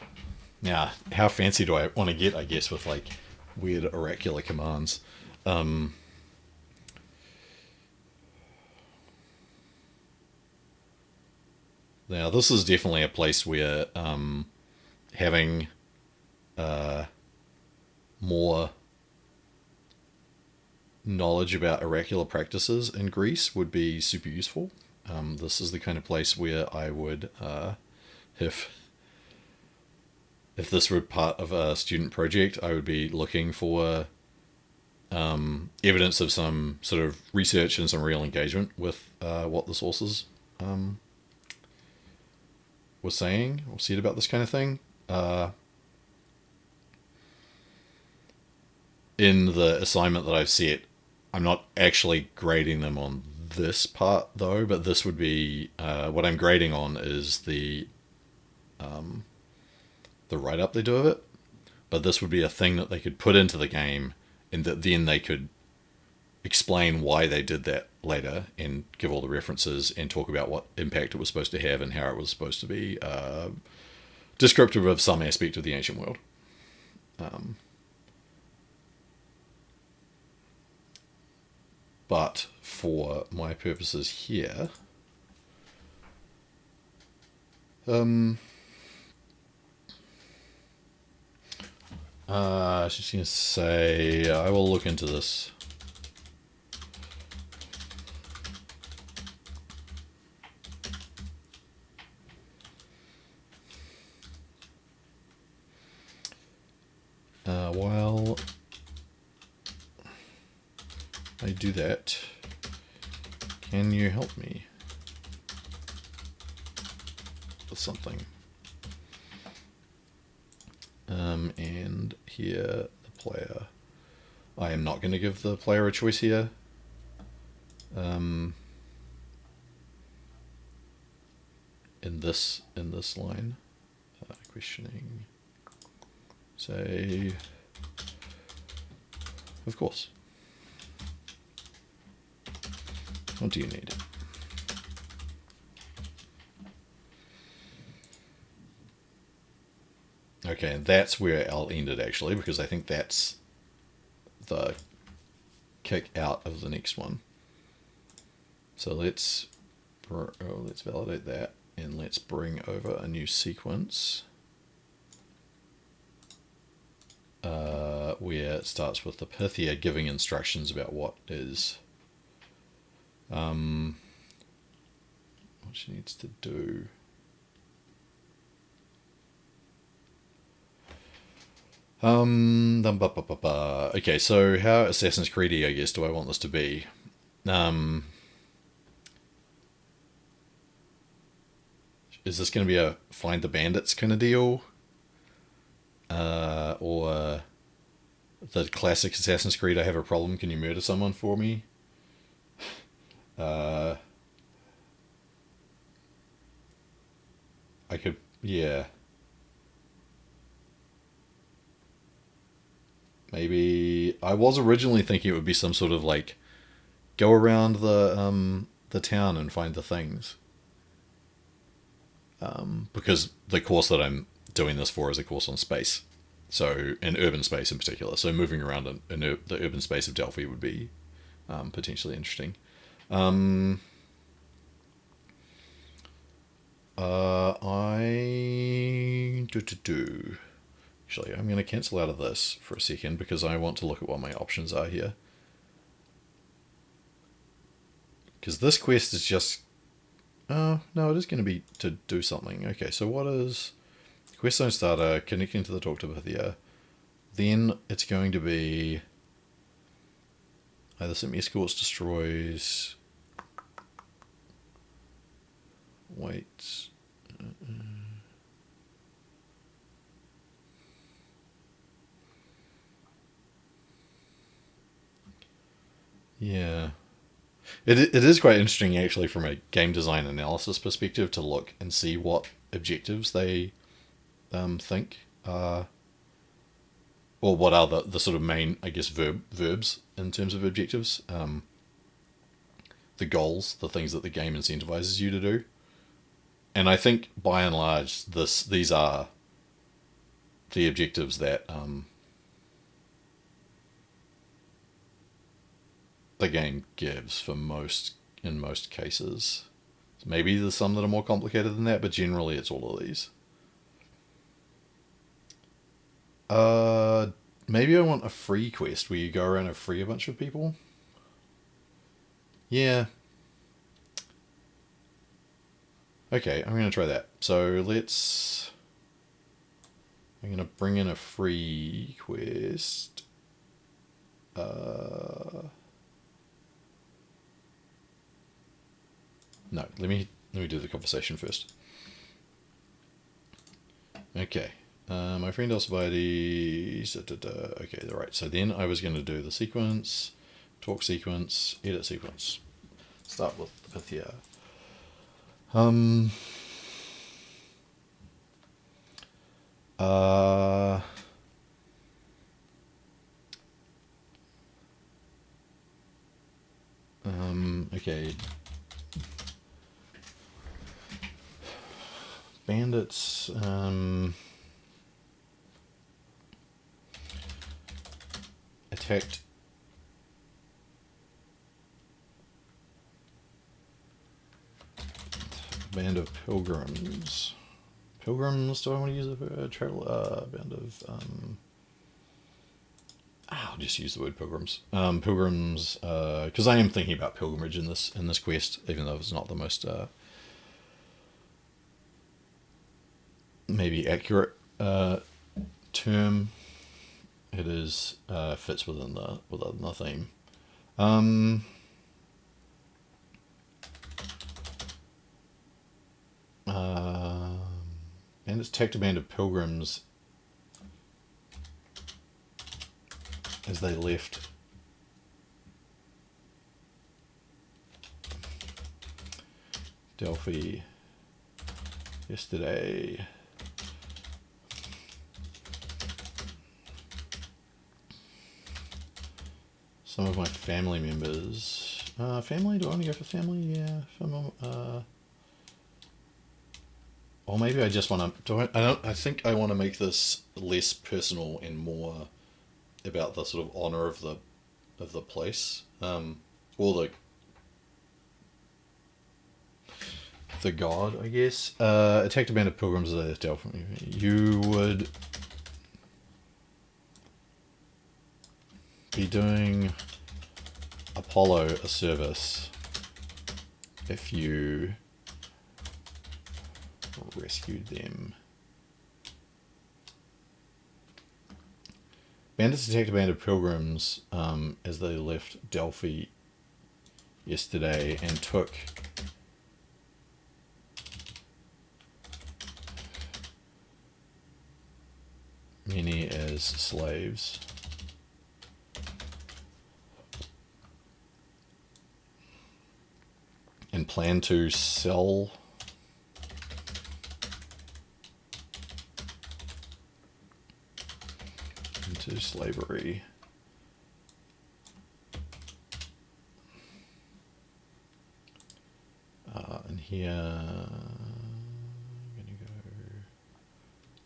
now how fancy do I want to get? I guess with like weird oracular commands. Um, Now this is definitely a place where having more knowledge about oracular practices in Greece would be super useful. This is the kind of place where I would, if this were part of a student project, I would be looking for evidence of some sort of research and some real engagement with what the sources were saying or said about this kind of thing. In the assignment that I've set, I'm not actually grading them on this part though, but this would be what I'm grading on is the write up they do of it. But this would be a thing that they could put into the game, and that then they could explain why they did that later and give all the references and talk about what impact it was supposed to have and how it was supposed to be descriptive of some aspect of the ancient world. But for my purposes here, I was just going to say, I will look into this. While I do that, can you help me with something? And here, the player. I am not going to give the player a choice here. In this line, questioning. Say, of course. What do you need? Okay, and that's where I'll end it actually, because I think that's the kick out of the next one. So let's validate that, and let's bring over a new sequence where it starts with the Pythia giving instructions about what is what she needs to do. Okay, so how Assassin's Creed-y, I guess, do I want this to be? Is this going to be a find the bandits kind of deal? Or the classic Assassin's Creed, I have a problem, can you murder someone for me? I could, yeah. Maybe I was originally thinking it would be some sort of like go around the town and find the things. Because the course that I'm doing this for is a course on space, so in urban space in particular. So moving around in the urban space of Delphi would be potentially interesting. Actually, I'm going to cancel out of this for a second because I want to look at what my options are here. Because this quest is just... Oh, no, it is going to be to do something. Okay, so what is... Quest zone starter, connecting to the talk to Pythia. Then it's going to be... Either sent me escorts destroys. Wait. Yeah. It is quite interesting, actually, from a game design analysis perspective, to look and see what objectives they think are, or what are the sort of main, I guess, verbs in terms of objectives. The goals, the things that the game incentivizes you to do. And I think, by and large, these are the objectives that the game gives in most cases. Maybe there's some that are more complicated than that, but generally it's all of these. Maybe I want a free quest where you go around and free a bunch of people. Yeah. Okay, I'm gonna try that. So I'm gonna bring in a free quest. No, let me do the conversation first. Okay. My friend Alcibiades. Okay, right. So then I was going to do the sequence, talk sequence, edit sequence. Start with Pythia. Okay. Bandits. Attacked band of pilgrims. Pilgrims? Do I want to use a travel band of? I'll just use the word pilgrims. Pilgrims, because I am thinking about pilgrimage in this quest, even though it's not the most maybe accurate term. It is fits within the theme. And it's attacked a band of pilgrims as they left Delphi yesterday. Some of my family members. Family? Do I want to go for family? Yeah. Or maybe I just want to. I think I want to make this less personal and more about the sort of honor of the place, or the god, I guess. Attacked a band of pilgrims at Delphi. You would be doing Apollo a service if you rescued them. Bandits attacked a band of pilgrims as they left Delphi yesterday and took many as slaves. And plan to sell into slavery. And here I'm going to go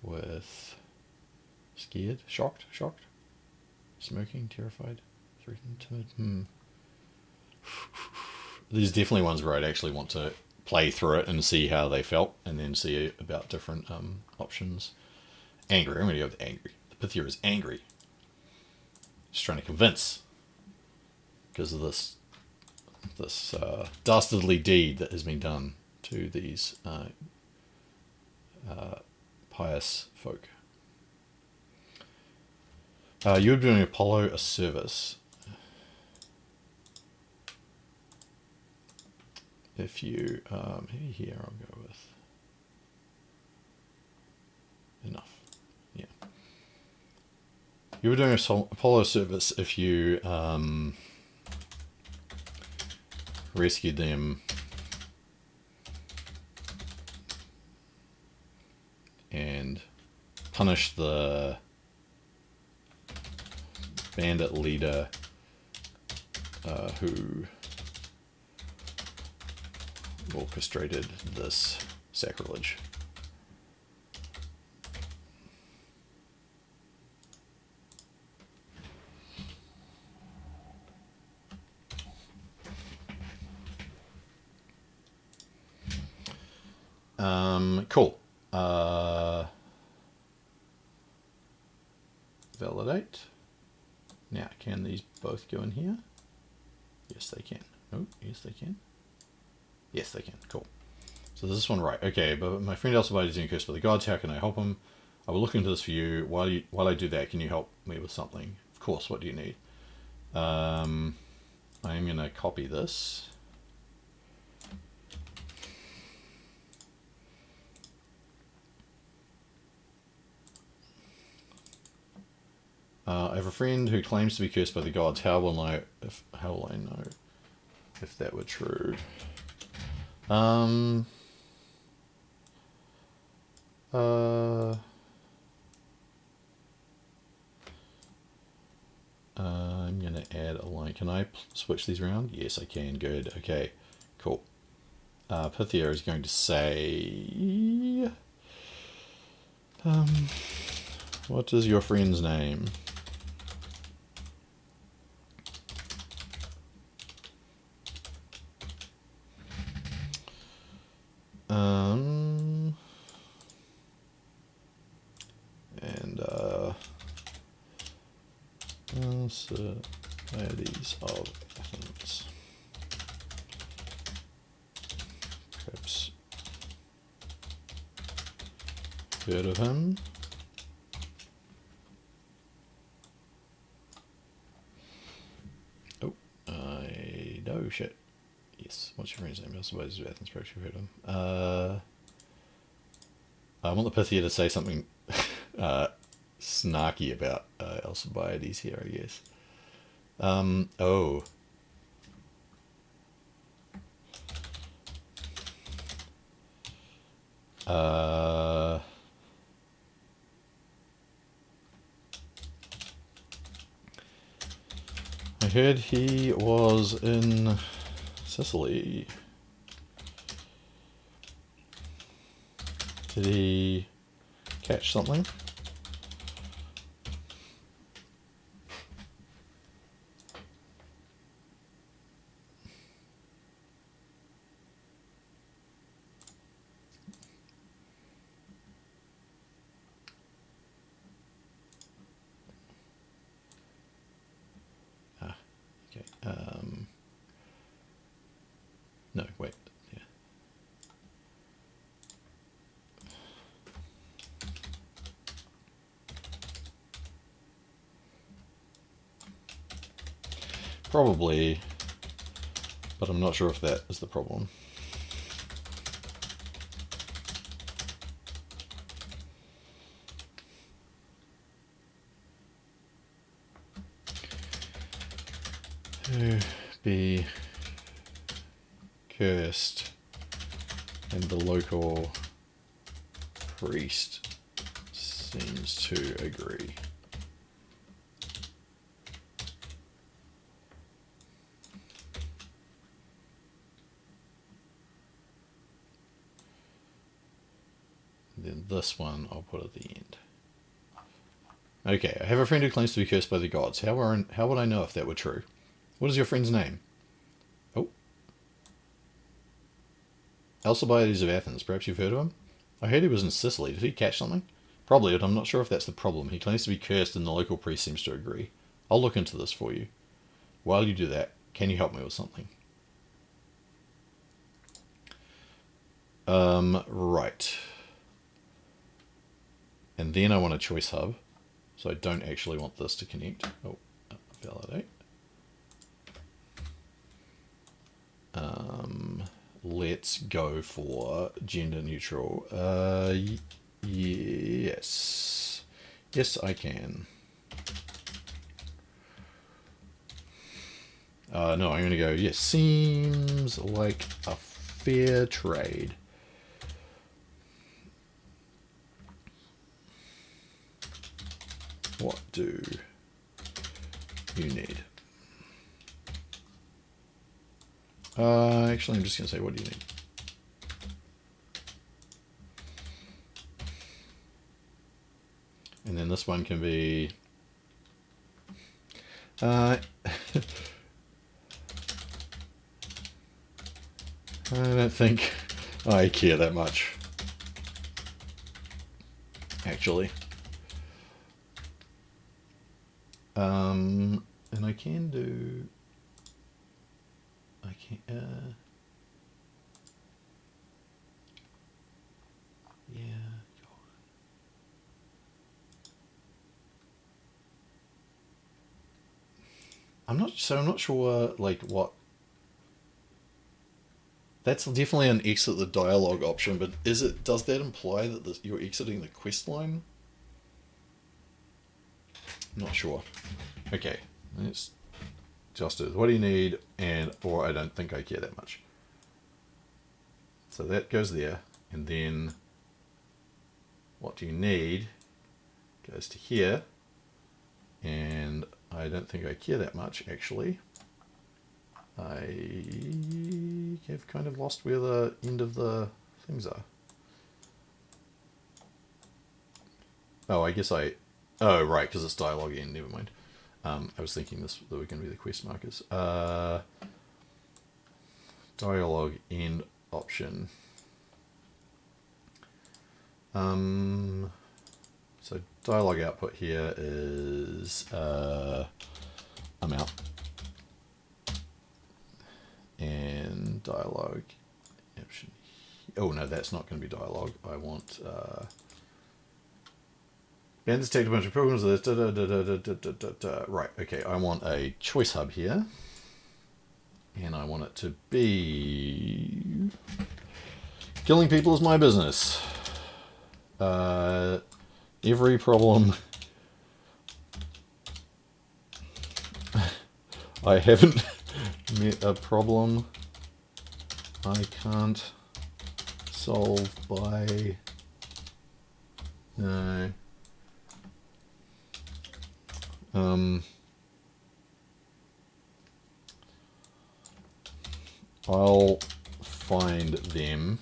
with scared, shocked, smoking, terrified, threatened, timid. There's definitely ones where I'd actually want to play through it and see how they felt, and then see about different options. Angry. I'm going to go with angry. The Pythia is angry. Just trying to convince, because of this dastardly deed that has been done to these pious folk. You would be doing Apollo a service. if you, maybe here I'll go with enough. Yeah. You were doing a Apollo service if you rescued them and punished the bandit leader who orchestrated this sacrilege. Cool. Validate. Now, can these both go in here? Yes, they can. Oh, yes, they can. Yes, they can. Cool. So this one right. Okay, but my friend Alcibiades is being cursed by the gods. How can I help him? I will look into this for you. While I do that, can you help me with something? Of course. What do you need? I'm going to copy this. I have a friend who claims to be cursed by the gods. How will I know if that were true? I'm going to add a line. Can I switch these around? Yes, I can. Good. Okay, cool. Pythia is going to say, what is your friend's name? Alcibiades of Athens. Perhaps heard of him. Oh, I know shit. Yes, what's your friend's name? Alcibiades of Athens. Perhaps you've heard of him. I want the Pythia to say something snarky about Alcibiades here, I guess. Oh. I heard he was in Sicily. Did he catch something? Okay. No, wait. Yeah. Probably, but I'm not sure if that is the problem. To be cursed, and the local priest seems to agree. Then this one I'll put at the end. Okay, I have a friend who claims to be cursed by the gods. How would I know if that were true? What is your friend's name? Oh. Alcibiades of Athens. Perhaps you've heard of him? I heard he was in Sicily. Did he catch something? Probably, but I'm not sure if that's the problem. He claims to be cursed and the local priest seems to agree. I'll look into this for you. While you do that, can you help me with something? Right. And then I want a choice hub. So I don't actually want this to connect. Oh, validate. let's go for gender neutral. Yes. Yes, I can. No, I'm going to go, yes, seems like a fair trade. What do you need? Actually, I'm just going to say, what do you need? And then this one can be... I don't think I care that much, actually. And I can do... I can... yeah... I'm not sure, like, what... That's definitely an exit the dialogue option, but does that imply that you're exiting the quest line? I'm not sure. Okay, let's just do it. What do you need? Or I don't think I care that much. So that goes there, and then what do you need goes to here, and I don't think I care that much, actually. I have kind of lost where the end of the things are. Oh, I guess oh, right, because it's dialogue end, never mind. I was thinking that were going to be the quest markers. Dialogue end option. So dialogue output here is amount. And dialogue option. Oh no, that's not going to be dialogue. I want bandits take a bunch of programs. Right. Okay. I want a choice hub here, and I want it to be killing people is my business. Every problem I haven't met a problem I can't solve by... No. I'll find them.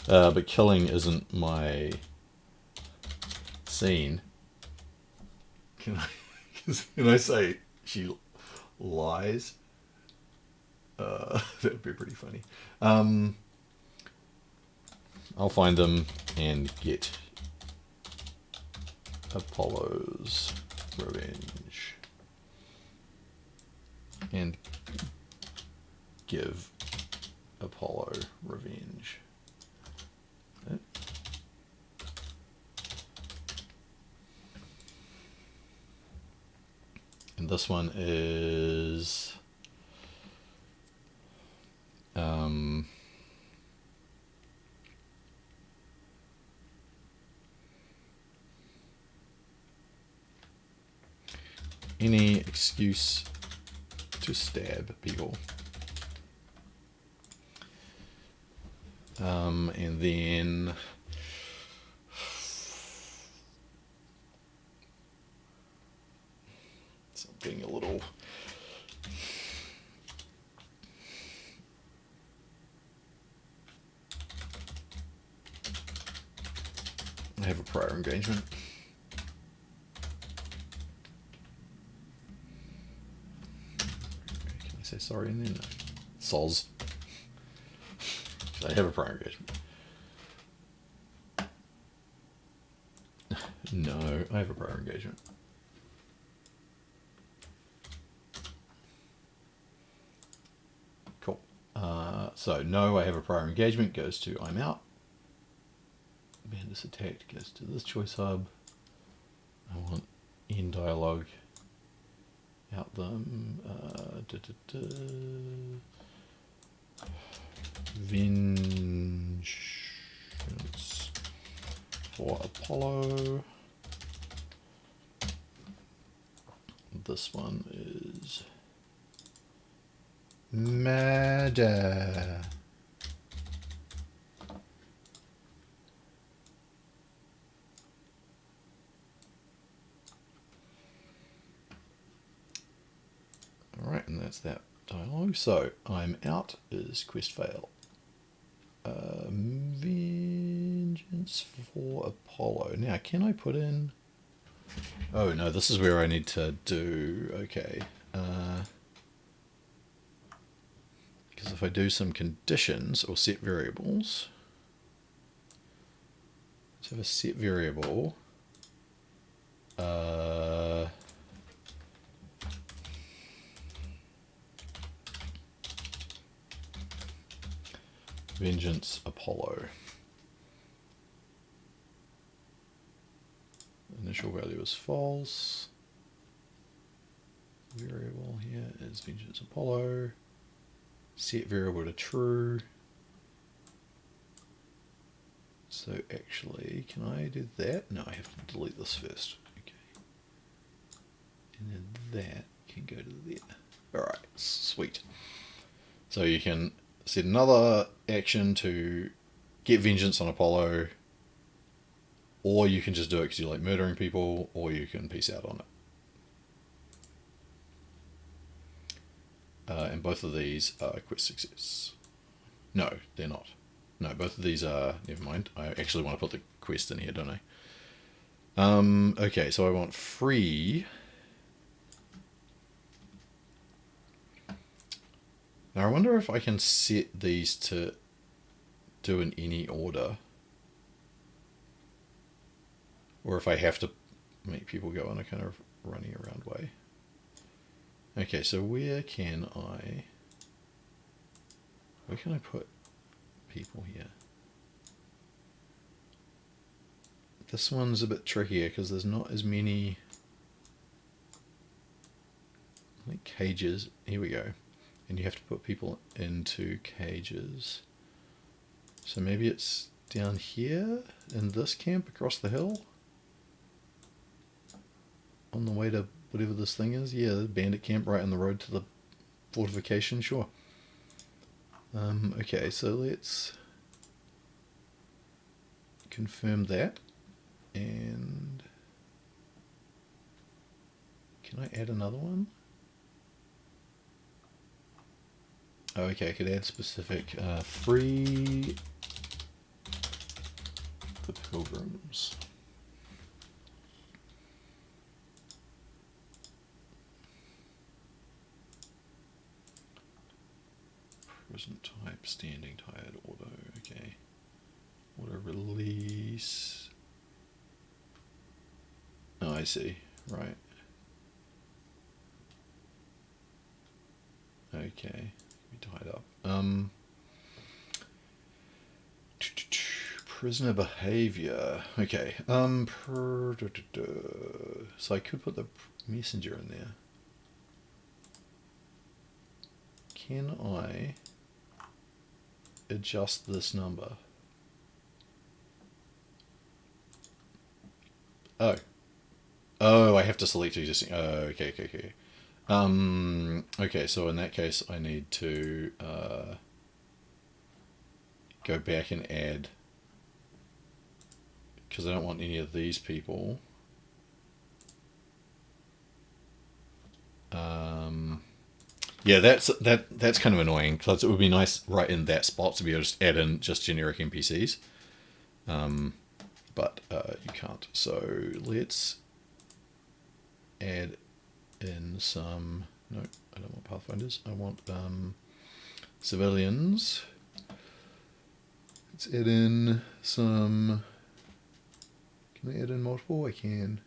But killing isn't my scene. Can I say she lies? That would be pretty funny. I'll find them and get Apollo's revenge. And give Apollo revenge. And this one is any excuse to stab people. And then something a little I have a prior engagement. Can I say sorry in there? No. Soz. I have a prior engagement. No, I have a prior engagement. Cool. So no, I have a prior engagement goes to I'm out. bandits attacked goes to this choice hub. I want end dialogue out them. Vengeance for Apollo. This one is murder. Alright, and that's that dialogue. So, I'm out is quest fail. Vengeance for Apollo. Now, can I put in... Oh, no, this is where I need to do... Okay. Because if I do some conditions or set variables... Let's have a set variable. Vengeance Apollo. Initial value is false. Variable here is Vengeance Apollo. Set variable to true. So actually, can I do that? No, I have to delete this first. Okay. And then that can go to there. Alright, sweet. So you can set another action to get vengeance on Apollo, or you can just do it because you like murdering people, or you can peace out on it. And both of these are quest success. No, they're not. No, both of these are... Never mind. I actually want to put the quest in here, don't I? Okay, so I want free... Now I wonder if I can set these to do in any order. Or if I have to make people go in a kind of running around way. Okay, so where can I put people here? This one's a bit trickier because there's not as many like cages. Here we go. And you have to put people into cages. So maybe it's down here in this camp across the hill? On the way to whatever this thing is? Yeah, the bandit camp right on the road to the fortification, sure. Okay, so let's confirm that. And can I add another one? Oh, okay, I could add specific free the pilgrims. Prison type, standing tired, auto, okay. Auto release. Oh, I see, right. Okay, be tied up. Prisoner behavior. Okay. So I could put the messenger in there. Can I adjust this number? Oh. Oh, I have to select existing. Oh, okay. Okay, so in that case, I need to go back and add, because I don't want any of these people. Yeah, that's kind of annoying, because it would be nice right in that spot to be able to just add in just generic NPCs. But you can't. So let's add in some... No, I don't want Pathfinders. I want civilians. Let's add in some... Can I add in multiple? I can.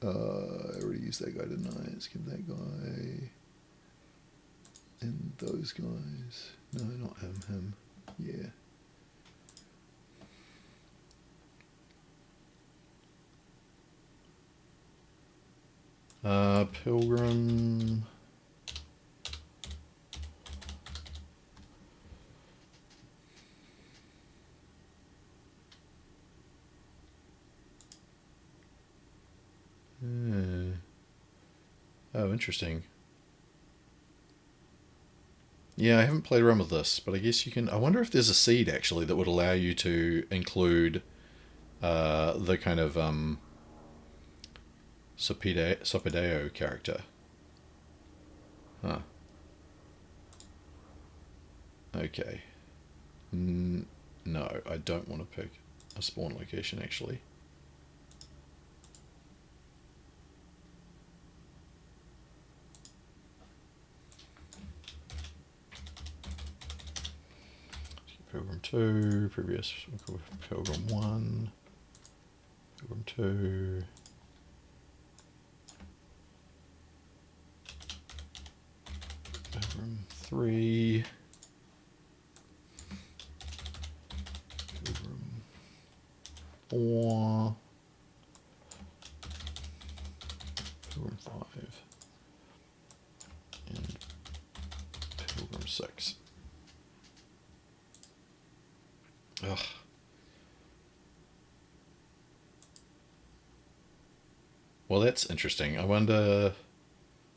I already used that guy, didn't I? Let's give that guy... And those guys... No, not him. Yeah. Pilgrim. Oh, interesting. Yeah, I haven't played around with this, but I guess you can. I wonder if there's a seed actually that would allow you to include the kind of Sopideo character. Huh. Okay. No, I don't want to pick a spawn location actually. Pilgrim 2, previous Pilgrim 1, Pilgrim 2. Pilgrim 3. Pilgrim 4. Pilgrim 5. And Pilgrim 6. Ugh. Well, that's interesting. I wonder,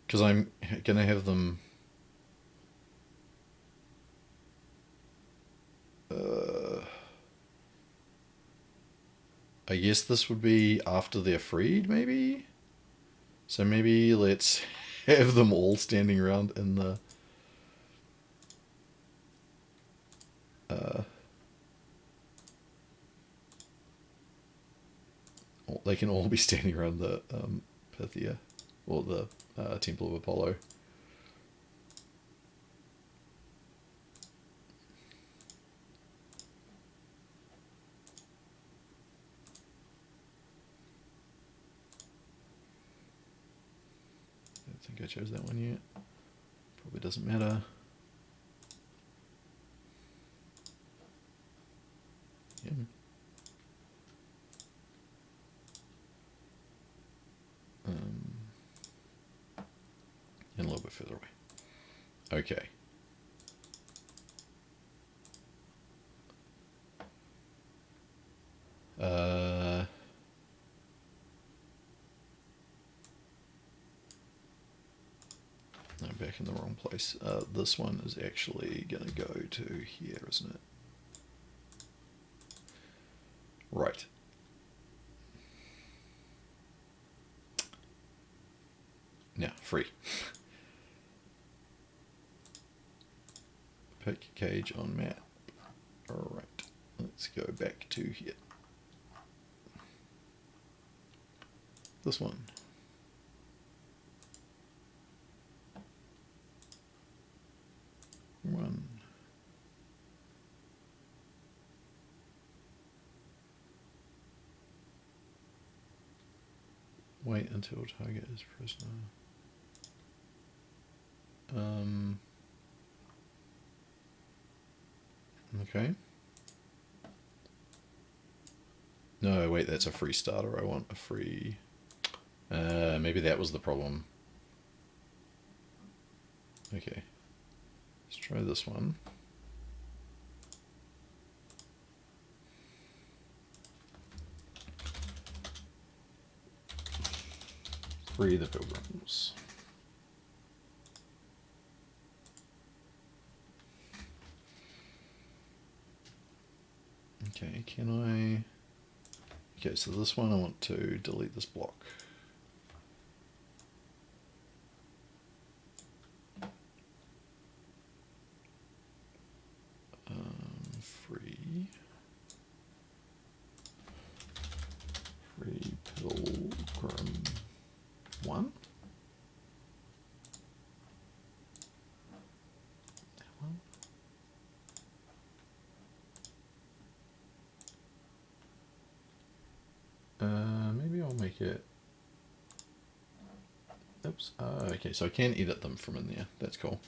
because I'm gonna have them. I guess this would be after they're freed, maybe. So maybe let's have them all standing around in the. They can all be standing around the Pythia, or the Temple of Apollo. I don't think I chose that one yet. Probably doesn't matter. Yeah. And a little bit further away. Okay. I'm back in the wrong place. This one is actually going to go to here, isn't it? Right. Now, free. Pick cage on map. Alright, let's go back to here. This one. One. Wait until target is prisoner. Okay. No, wait, that's a free starter. I want a free... maybe that was the problem. Okay. Let's try this one. Free the pilgrims. Okay, can I... Okay, so this one I want to delete this block. Free pilgrim 1. That one. Maybe I'll make it... Oops. Okay, so I can edit them from in there. That's cool.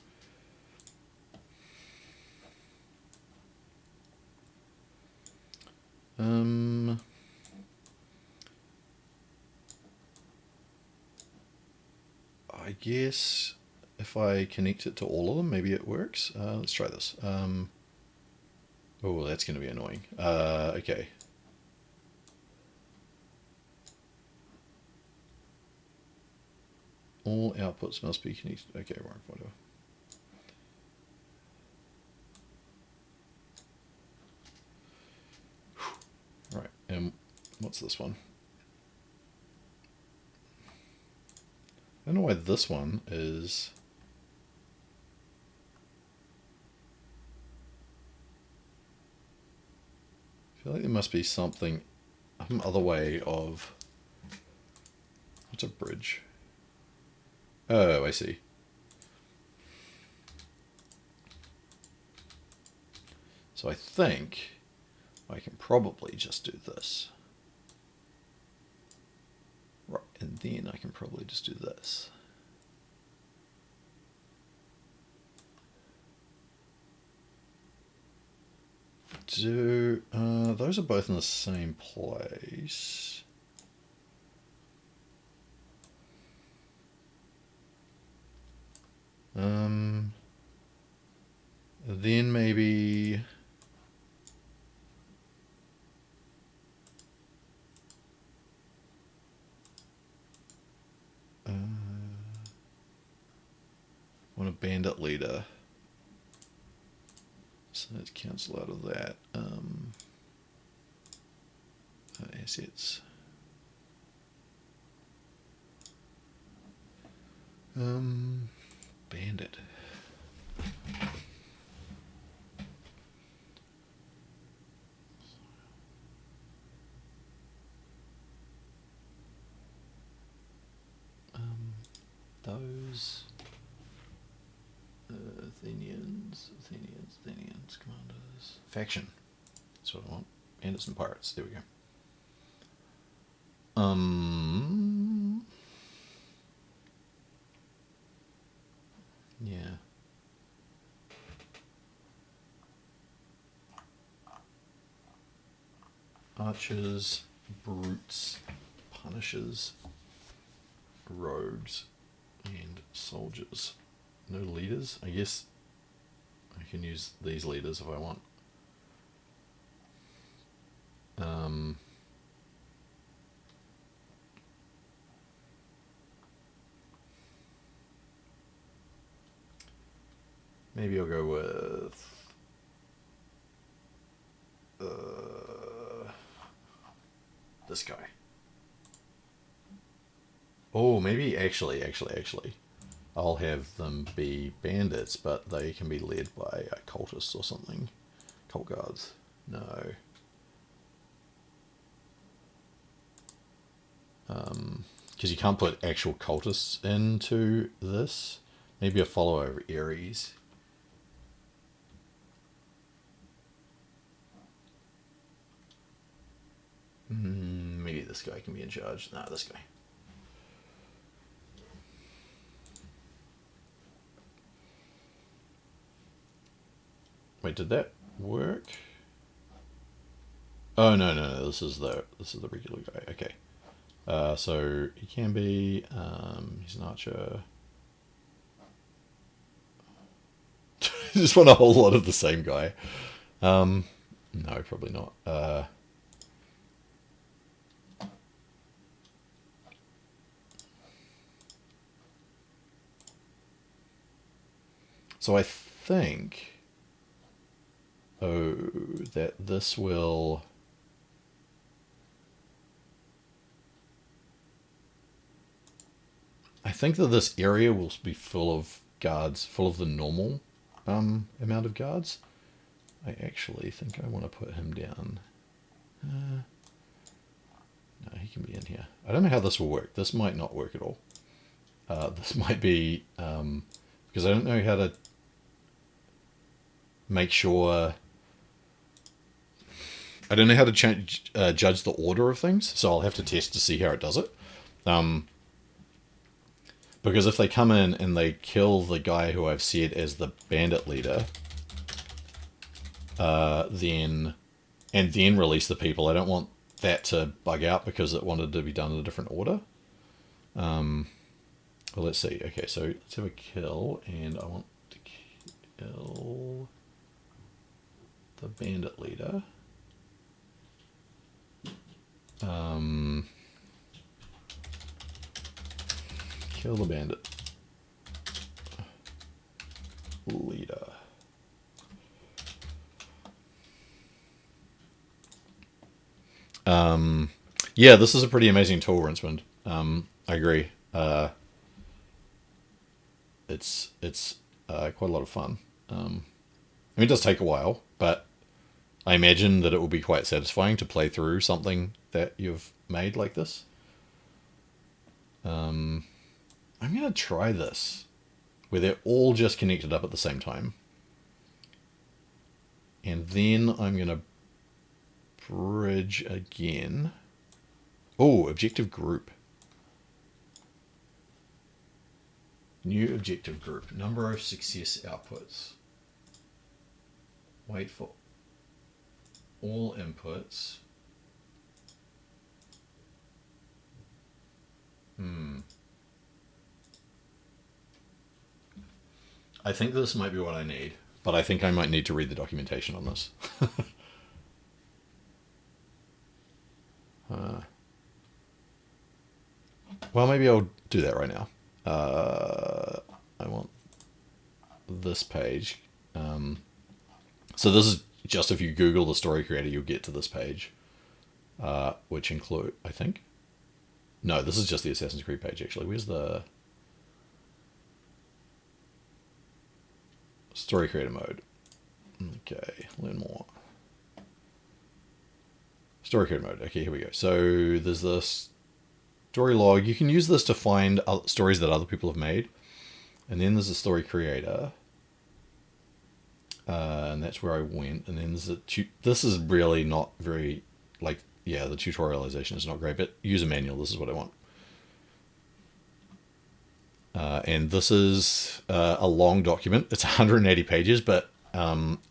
I guess if I connect it to all of them, maybe it works. Let's try this. Oh, that's going to be annoying. Okay. All outputs must be connected. Okay, whatever. Right, and what's this one? I don't know why this one is... I feel like there must be some other way of... What's a bridge? Oh, I see. So I think I can probably just do this. Right, and then I can probably just do this. Those are both in the same place. Then maybe... want a bandit leader. So let's cancel out of that. Assets. Bandit. Those Athenians, commanders, faction. That's what I want. Bandits and pirates. There we go. Yeah. Archers, brutes, punishers, rogues, and soldiers. No leaders? I guess I can use these leaders if I want. Maybe I'll go with this guy. Oh, maybe actually, I'll have them be bandits, but they can be led by cultists or something. Cult guards. No. Because you can't put actual cultists into this. Maybe a follower of Ares. Maybe this guy can be in charge. No, this guy. Wait, did that work? Oh no, this is the regular guy. Okay. So he can be he's an archer. Just want a whole lot of the same guy. No, probably not. So I think that this will... I think that this area will be full of guards, full of the normal amount of guards. I actually think I want to put him down. No, he can be in here. I don't know how this will work. This might not work at all. This might be... because I don't know how to make sure... I don't know how to judge the order of things, so I'll have to test to see how it does it. Because if they come in and they kill the guy who I've set as the bandit leader, then and then release the people. I don't want that to bug out because it wanted to be done in a different order. Well, let's see. Okay, so let's have a kill, and I want to kill the bandit leader. Kill the bandit leader. Yeah, this is a pretty amazing tool, Rincewind. I agree. It's quite a lot of fun. I mean, it does take a while, but I imagine that it will be quite satisfying to play through something that you've made like this. I'm going to try this, where they're all just connected up at the same time. And then I'm going to bridge again. Oh, objective group. New objective group. Number of success outputs. Wait for all inputs. I think this might be what I need, but I think I might need to read the documentation on this. Well, maybe I'll do that right now. I want this page. So this is just if you Google the story creator, you'll get to this page, which include, I think. No, this is just the Assassin's Creed page, actually. Where's the story creator mode? Okay, learn more. Story creator mode. Okay, here we go. So there's this story log. You can use this to find stories that other people have made. And then there's a story creator. And that's where I went. And then there's a this is really not very, like, yeah, the tutorialization is not great, but user manual, this is what I want. And this is a long document. It's 180 pages, but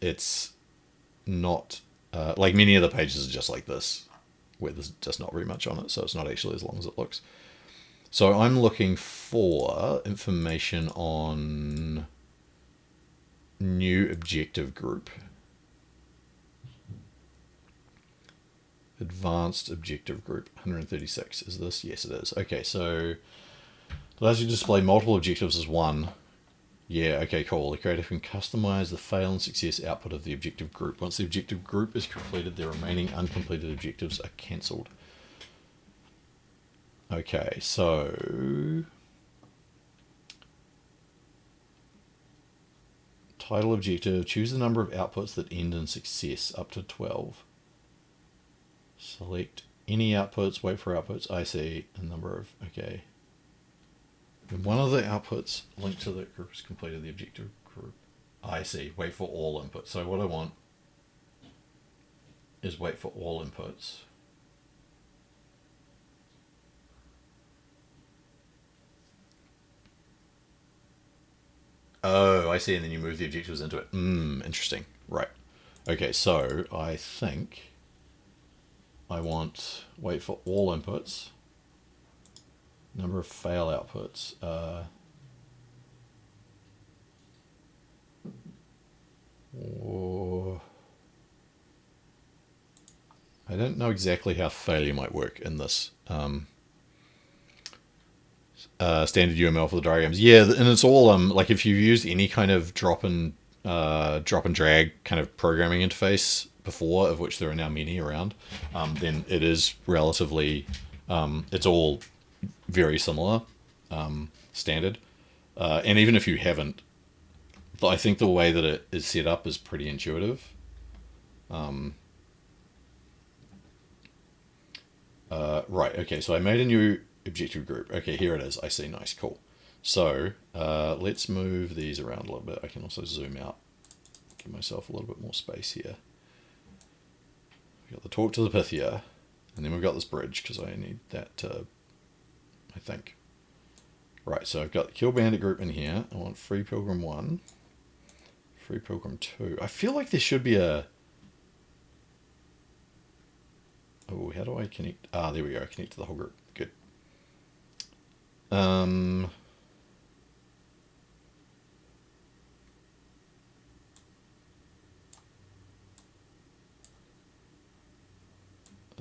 it's not, like many of the pages are just like this, where there's just not very much on it, so it's not actually as long as it looks. So I'm looking for information on new objective group. Advanced objective group, 136. Is this? Yes, it is. Okay, so allows you to display multiple objectives as one. Yeah, okay, cool. The creator can customize the fail and success output of the objective group. Once the objective group is completed, the remaining uncompleted objectives are cancelled. Okay, so title objective, choose the number of outputs that end in success, up to 12. Select any outputs, wait for outputs. I see a number of, okay. When one of the outputs linked to the group is completed, the objective group. I see, wait for all inputs. So what I want is wait for all inputs. Oh, I see, and then you move the objectives into it. Interesting. Right. Okay, so I think I want wait for all inputs. Number of fail outputs. I don't know exactly how failure might work in this. Standard UML for the diagrams. Yeah, and it's all like if you've used any kind of drop and drag kind of programming interface before, of which there are now many around, then it is relatively, it's all very similar, standard. And even if you haven't, I think the way that it is set up is pretty intuitive. Right, okay, so I made a new objective group. Okay, here it is. I see, nice, cool. So let's move these around a little bit. I can also zoom out, give myself a little bit more space here. We've got the talk to the Pythia, and then we've got this bridge, because I need that to, I think. Right, so I've got the Kill Bandit group in here. I want Free Pilgrim 1, Free Pilgrim 2. I feel like there should be a Oh, how do I connect? Ah, there we go. Connect to the whole group. Good.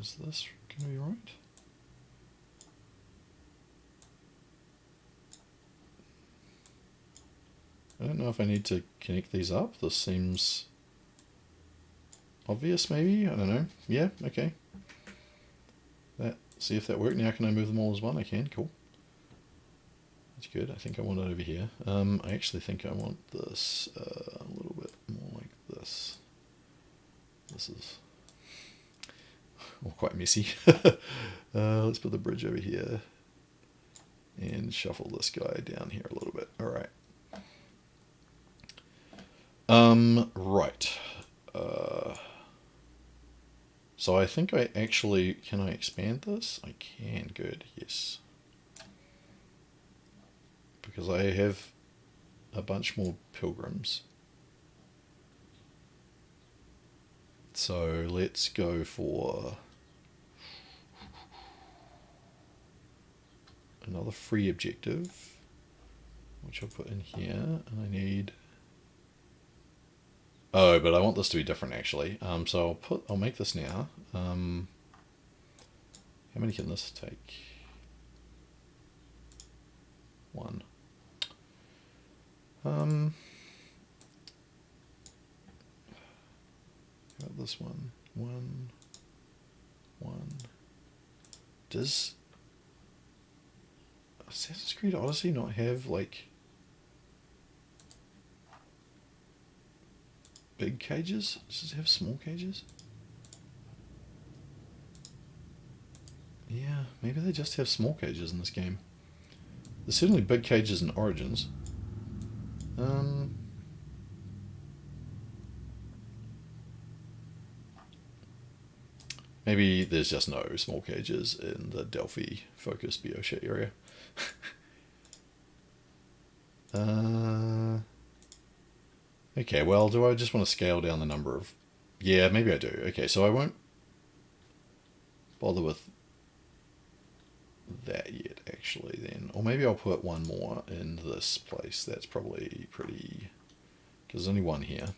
Is this going to be right? I don't know if I need to connect these up. This seems obvious, maybe? I don't know. Yeah, okay. See if that worked. Now can I move them all as one? I can, cool. That's good. I think I want it over here. I actually think I want this a little bit more like this. This is quite messy. Let's put the bridge over here and shuffle this guy down here a little bit. All right. Right. So I think I actually, can I expand this? I can, good, yes. Because I have a bunch more pilgrims. So let's go for another free objective, which I'll put in here, and I need... Oh, but I want this to be different actually. So I'll make this now. How many can this take? 1. How about this one? 1, 1. Does Assassin's Creed Odyssey not have like big cages? Does it have small cages? Yeah, maybe they just have small cages in this game. There's certainly big cages in Origins. Maybe there's just no small cages in the Delphi focused Biosha area. Okay, well, do I just want to scale down the number of... Yeah, maybe I do. Okay, so I won't bother with that yet, actually, then. Or maybe I'll put one more in this place. That's probably pretty... Because there's only one here.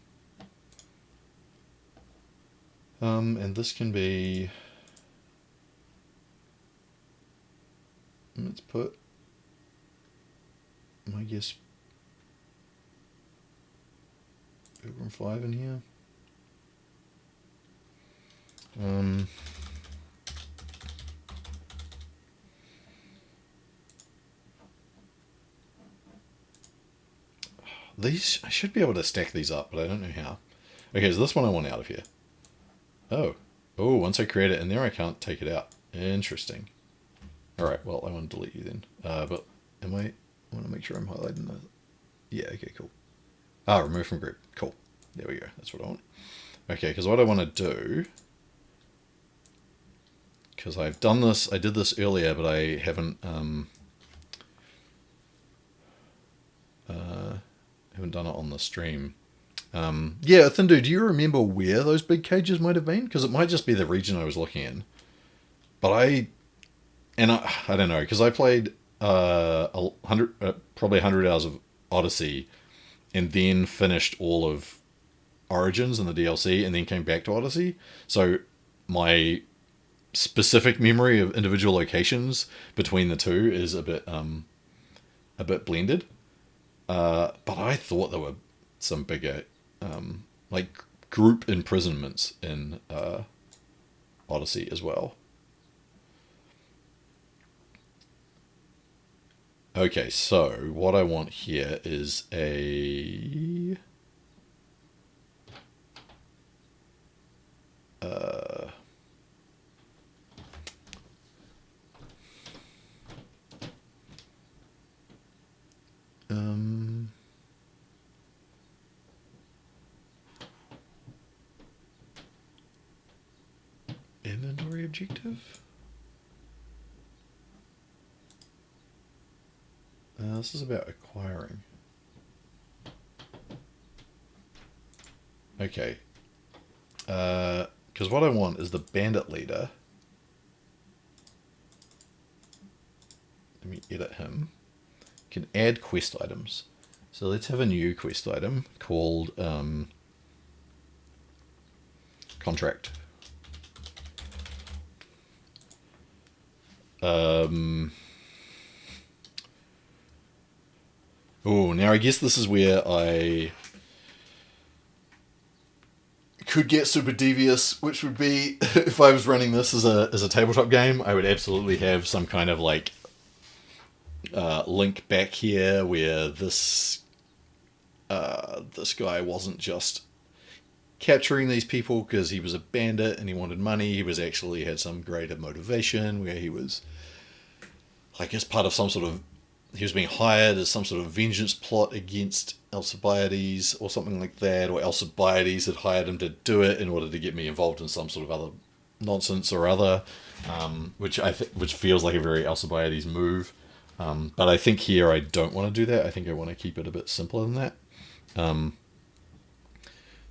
And this can be... Let's put... I guess... Pilgrim 5 in here. These, I should be able to stack these up, but I don't know how. Okay, so this one I want out of here. Oh. Oh, once I create it in there, I can't take it out. Interesting. Alright, well, I want to delete you then. But I want to make sure I'm highlighting the... Yeah, okay, cool. Ah, remove from group. Cool. There we go. That's what I want. Okay, because what I want to do... Because I've done this, I did this earlier, but I haven't done it on the stream. Yeah, Thindu, do you remember where those big cages might have been? Because it might just be the region I was looking in. But I don't know, because I played probably 100 hours of Odyssey, and then finished all of Origins and the DLC, and then came back to Odyssey. So my specific memory of individual locations between the two is a bit blended. But I thought there were some bigger, like group imprisonments in Odyssey as well. Okay, so what I want here is a... inventory objective? This is about acquiring. Okay. Because what I want is the bandit leader let me edit him. Can add quest items. So let's have a new quest item called contract. Oh, now I guess this is where I could get super devious, which would be if I was running this as a tabletop game, I would absolutely have some kind of like link back here where this guy wasn't just capturing these people because he was a bandit and he wanted money. He was actually had some greater motivation where he was like as part of some sort of he was being hired as some sort of vengeance plot against Alcibiades or something like that, or Alcibiades had hired him to do it in order to get me involved in some sort of other nonsense or other, which which feels like a very Alcibiades move. But I think here I don't want to do that. I think I want to keep it a bit simpler than that.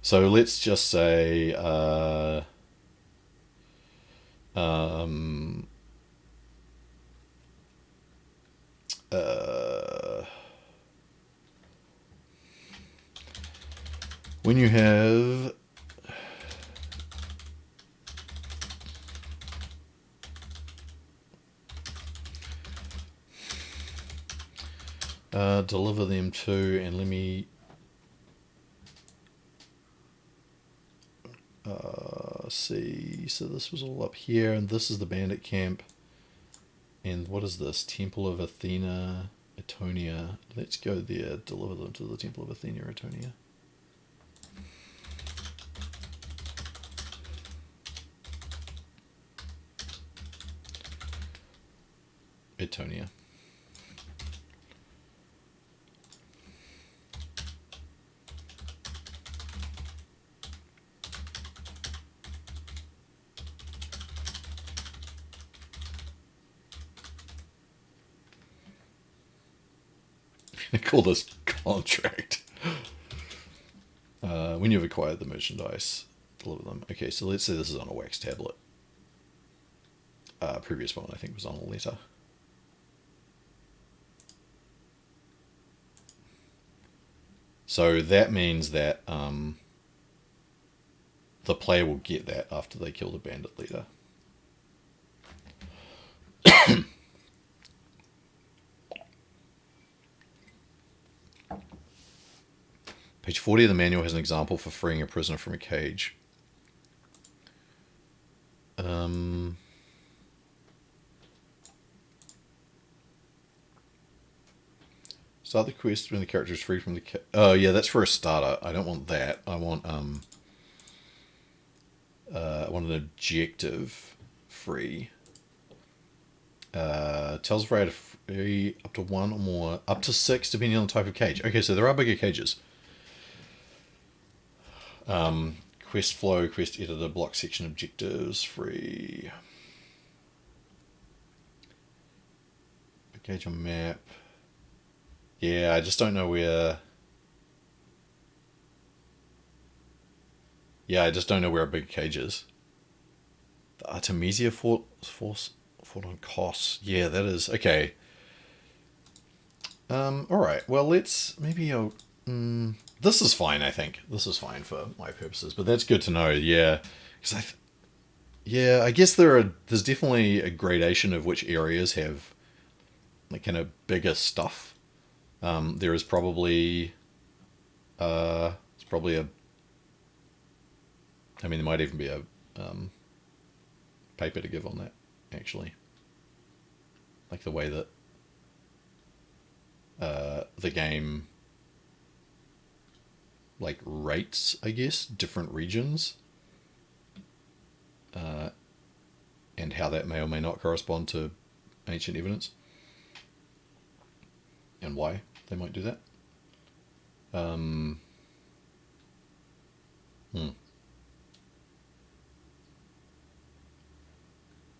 So let's just say when you have deliver them to, and let me see. So this was all up here, and this is the bandit camp. And what is this? Temple of Athena, Etonia. Let's go there. Deliver them to the Temple of Athena, Etonia. Etonia. I call this contract. When you've acquired the merchandise, deliver them. Okay, so let's say this is on a wax tablet. Previous one I think was on a letter. So that means that the player will get that after they kill the bandit leader. Page 40 of the manual has an example for freeing a prisoner from a cage. Start the quest when the character is free from the cage. Oh yeah, that's for a starter. I don't want that. I want an objective free. Tells Freya to free up to 1 or more, up to 6 depending on the type of cage. Okay, so there are bigger cages. Quest flow, quest editor, block section objectives, free. Cage on map. Yeah, I just don't know where. Yeah, I just don't know where a big cage is. The Artemisia fort on Kos. Yeah, that is okay. All right. Well, let's maybe. This is fine. I think this is fine for my purposes, but that's good to know. Yeah, because I guess there's definitely a gradation of which areas have like kind of bigger stuff. There is probably it's probably a. I mean, there might even be a paper to give on that, actually. Like the way that the game like rates, I guess, different regions, and how that may or may not correspond to ancient evidence, and why they might do that.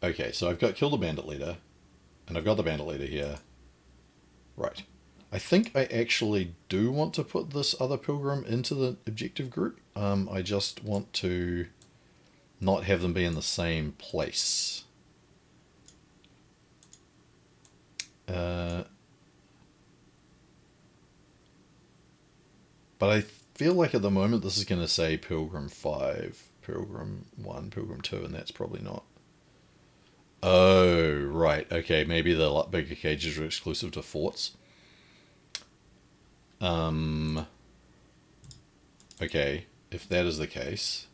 Okay, so I've got kill the bandit leader, and I've got the bandit leader here. Right. I think I actually do want to put this other pilgrim into the objective group. I just want to not have them be in the same place. Uh, but I feel like at the moment this is going to say Pilgrim 5, Pilgrim 1, Pilgrim 2, and that's probably not. Oh, right. Okay, maybe the bigger cages are exclusive to forts. Okay, if that is the case,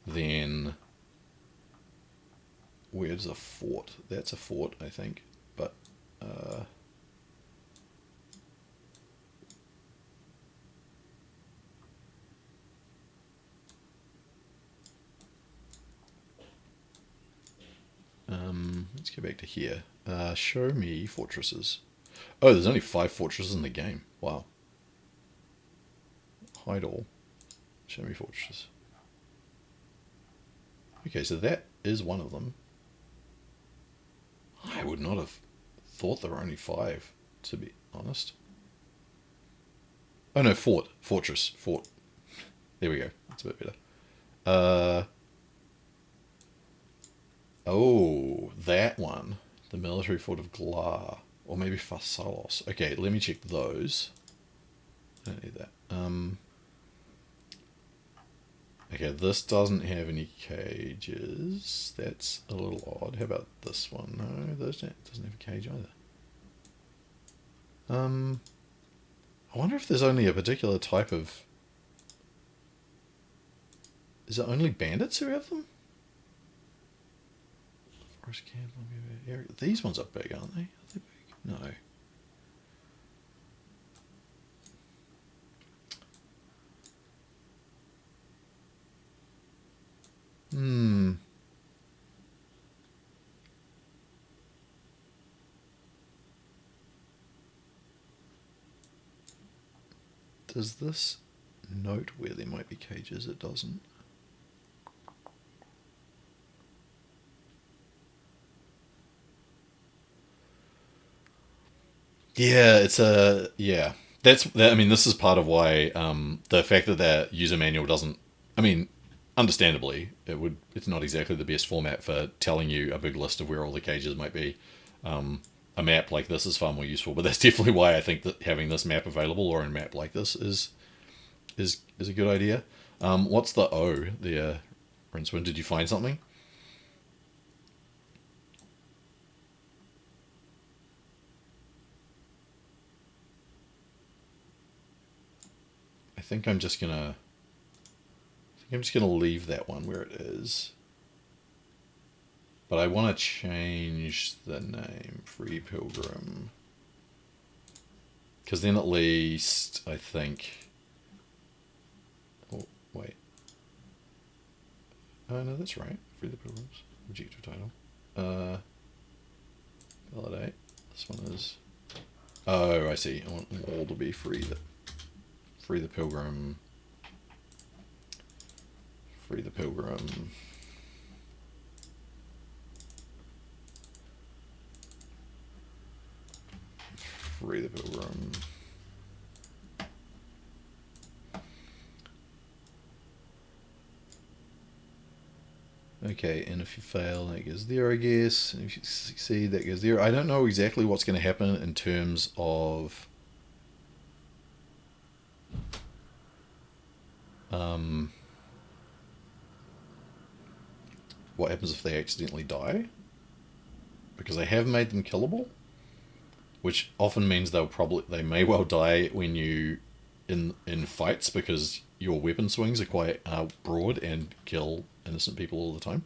then where's a fort? That's a fort, I think. But let's go back to here. Show me fortresses. Oh, there's only 5 fortresses in the game. Wow. Hide all. Show me fortresses. Okay, so that is one of them. I would not have thought there were only 5, to be honest. Oh no, fort. Fortress. Fort. There we go. That's a bit better. Oh, that one. The military fort of Glar. Or maybe Pharsalos. Okay, let me check those. I don't need that. Okay, this doesn't have any cages. That's a little odd. How about this one? No, this doesn't have a cage either. I wonder if there's only a particular type of... Is it only bandits who have them? Forest camp, area. These ones are big, aren't they? Are they big? No. Does this note where there might be cages? It doesn't. Yeah, it's a yeah. That's that. I mean, this is part of why the fact that that user manual doesn't. I mean, understandably, it's not exactly the best format for telling you a big list of where all the cages might be. A map like this is far more useful, but that's definitely why I think that having this map available or a map like this is a good idea. What's the O there, Rincewind? Did you find something? I think I'm just gonna. I think I'm just gonna leave that one where it is. But I want to change the name, Free Pilgrim. Because then at least, I think... Oh, wait. Oh, no, that's right. Free the Pilgrims. Objective title. Validate. This one is... Oh, I see. I want them all to be free. Free the Pilgrim. Free the Pilgrim. Free the Pilgrim. Okay, and if you fail, that goes there, I guess. And if you succeed, that goes there. I don't know exactly what's going to happen in terms of what happens if they accidentally die, because I have made them killable, which often means they may well die when you in fights, because your weapon swings are quite broad and kill innocent people all the time.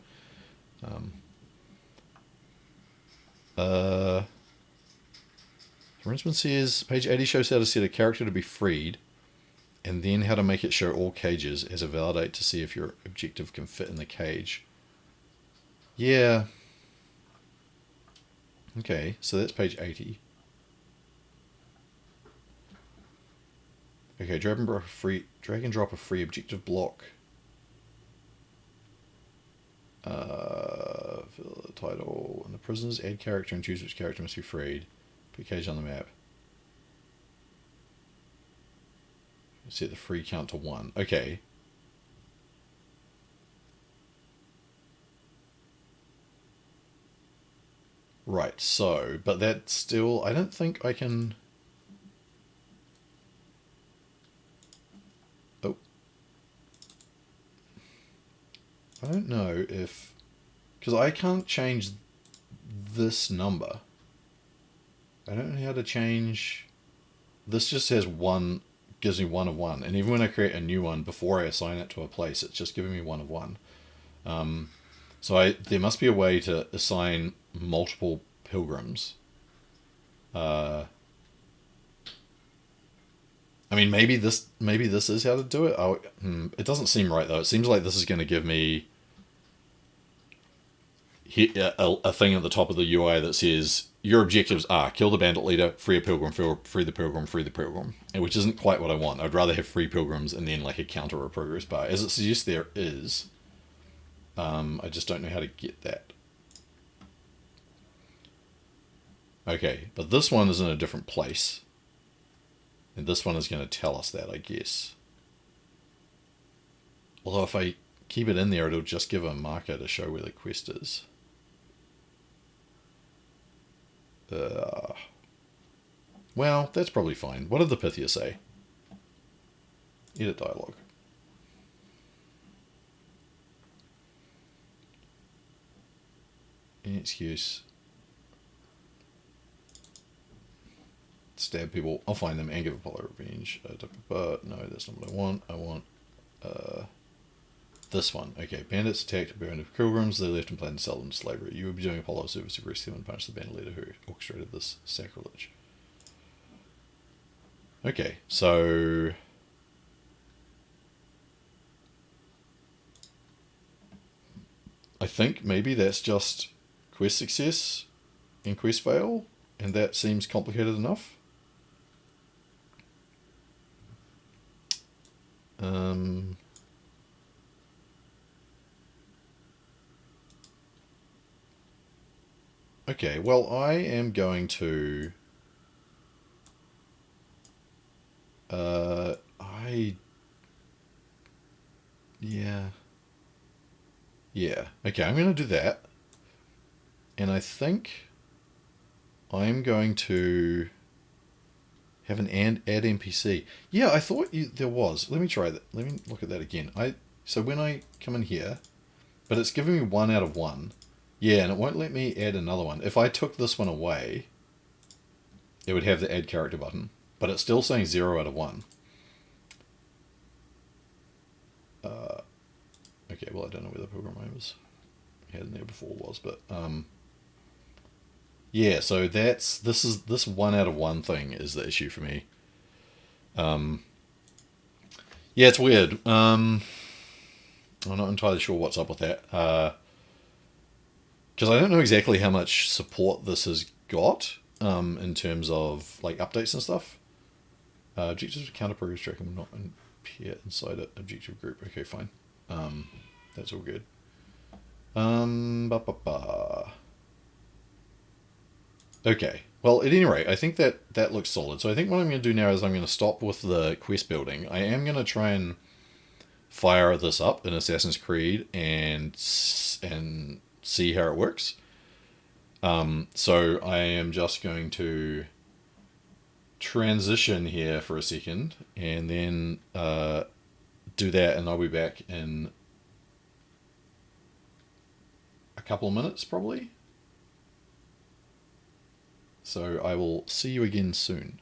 For instance, says page 80 shows how to set a character to be freed, and then how to make it show all cages as a validate to see if your objective can fit in the cage. Yeah. Okay, so that's page 80. Okay, drag and drop a free objective block. Fill the title and the prisoners, add character and choose which character must be freed. Put cage on the map. Set the free count to 1. Okay. Right, so, but that still, I don't think I can... Oh. I don't know if... Because I can't change this number. I don't know how to change... This just has one, gives me 1 of 1. And even when I create a new one, before I assign it to a place, it's just giving me 1 of 1. So there must be a way to assign multiple pilgrims. I mean, maybe this is how to do it. It doesn't seem right though. It seems like this is going to give me a thing at the top of the UI that says your objectives are kill the bandit leader, free a pilgrim, free the pilgrim, free the pilgrim, which isn't quite what I want. I'd rather have free pilgrims and then like a counter or a progress bar, as it suggests there is. I just don't know how to get that. Okay, but this one is in a different place. And this one is going to tell us that, I guess. Although if I keep it in there, it'll just give a marker to show where the quest is. Well, that's probably fine. What did the Pythia say? Edit dialogue. Any excuse. Stab people. I'll find them and give Apollo revenge. No, that's not what I want. I want this one. Okay, bandits attacked a band of pilgrims. They left and planned to sell them to slavery. You will be doing Apollo a service to rescue them and punish the bandit leader who orchestrated this sacrilege. Okay, so... I think maybe that's just quest success and quest fail, and that seems complicated enough. Okay, well, I am going to... Yeah. Okay, I'm going to do that. And I think I'm going to have an add NPC. Yeah, I thought there was. Let me try that. Let me look at that again. So when I come in here, but it's giving me 1 out of 1. Yeah, and it won't let me add another one. If I took this one away, it would have the add character button, but it's still saying 0 out of 1. Okay, well, I don't know where the pilgrim I was had in there before was, but yeah. So this 1 out of 1 thing is the issue for me. Yeah, it's weird. I'm not entirely sure what's up with that. Because I don't know exactly how much support this has got in terms of like updates and stuff. Objectives of counter progress tracking will not appear inside an objective group. Okay, fine. That's all good. Okay. Well, at any rate, I think that looks solid. So I think what I'm going to do now is I'm going to stop with the quest building. I am going to try and fire this up in Assassin's Creed and see how it works. So I am just going to transition here for a second and then do that, and I'll be back in a couple of minutes probably. So I will see you again soon.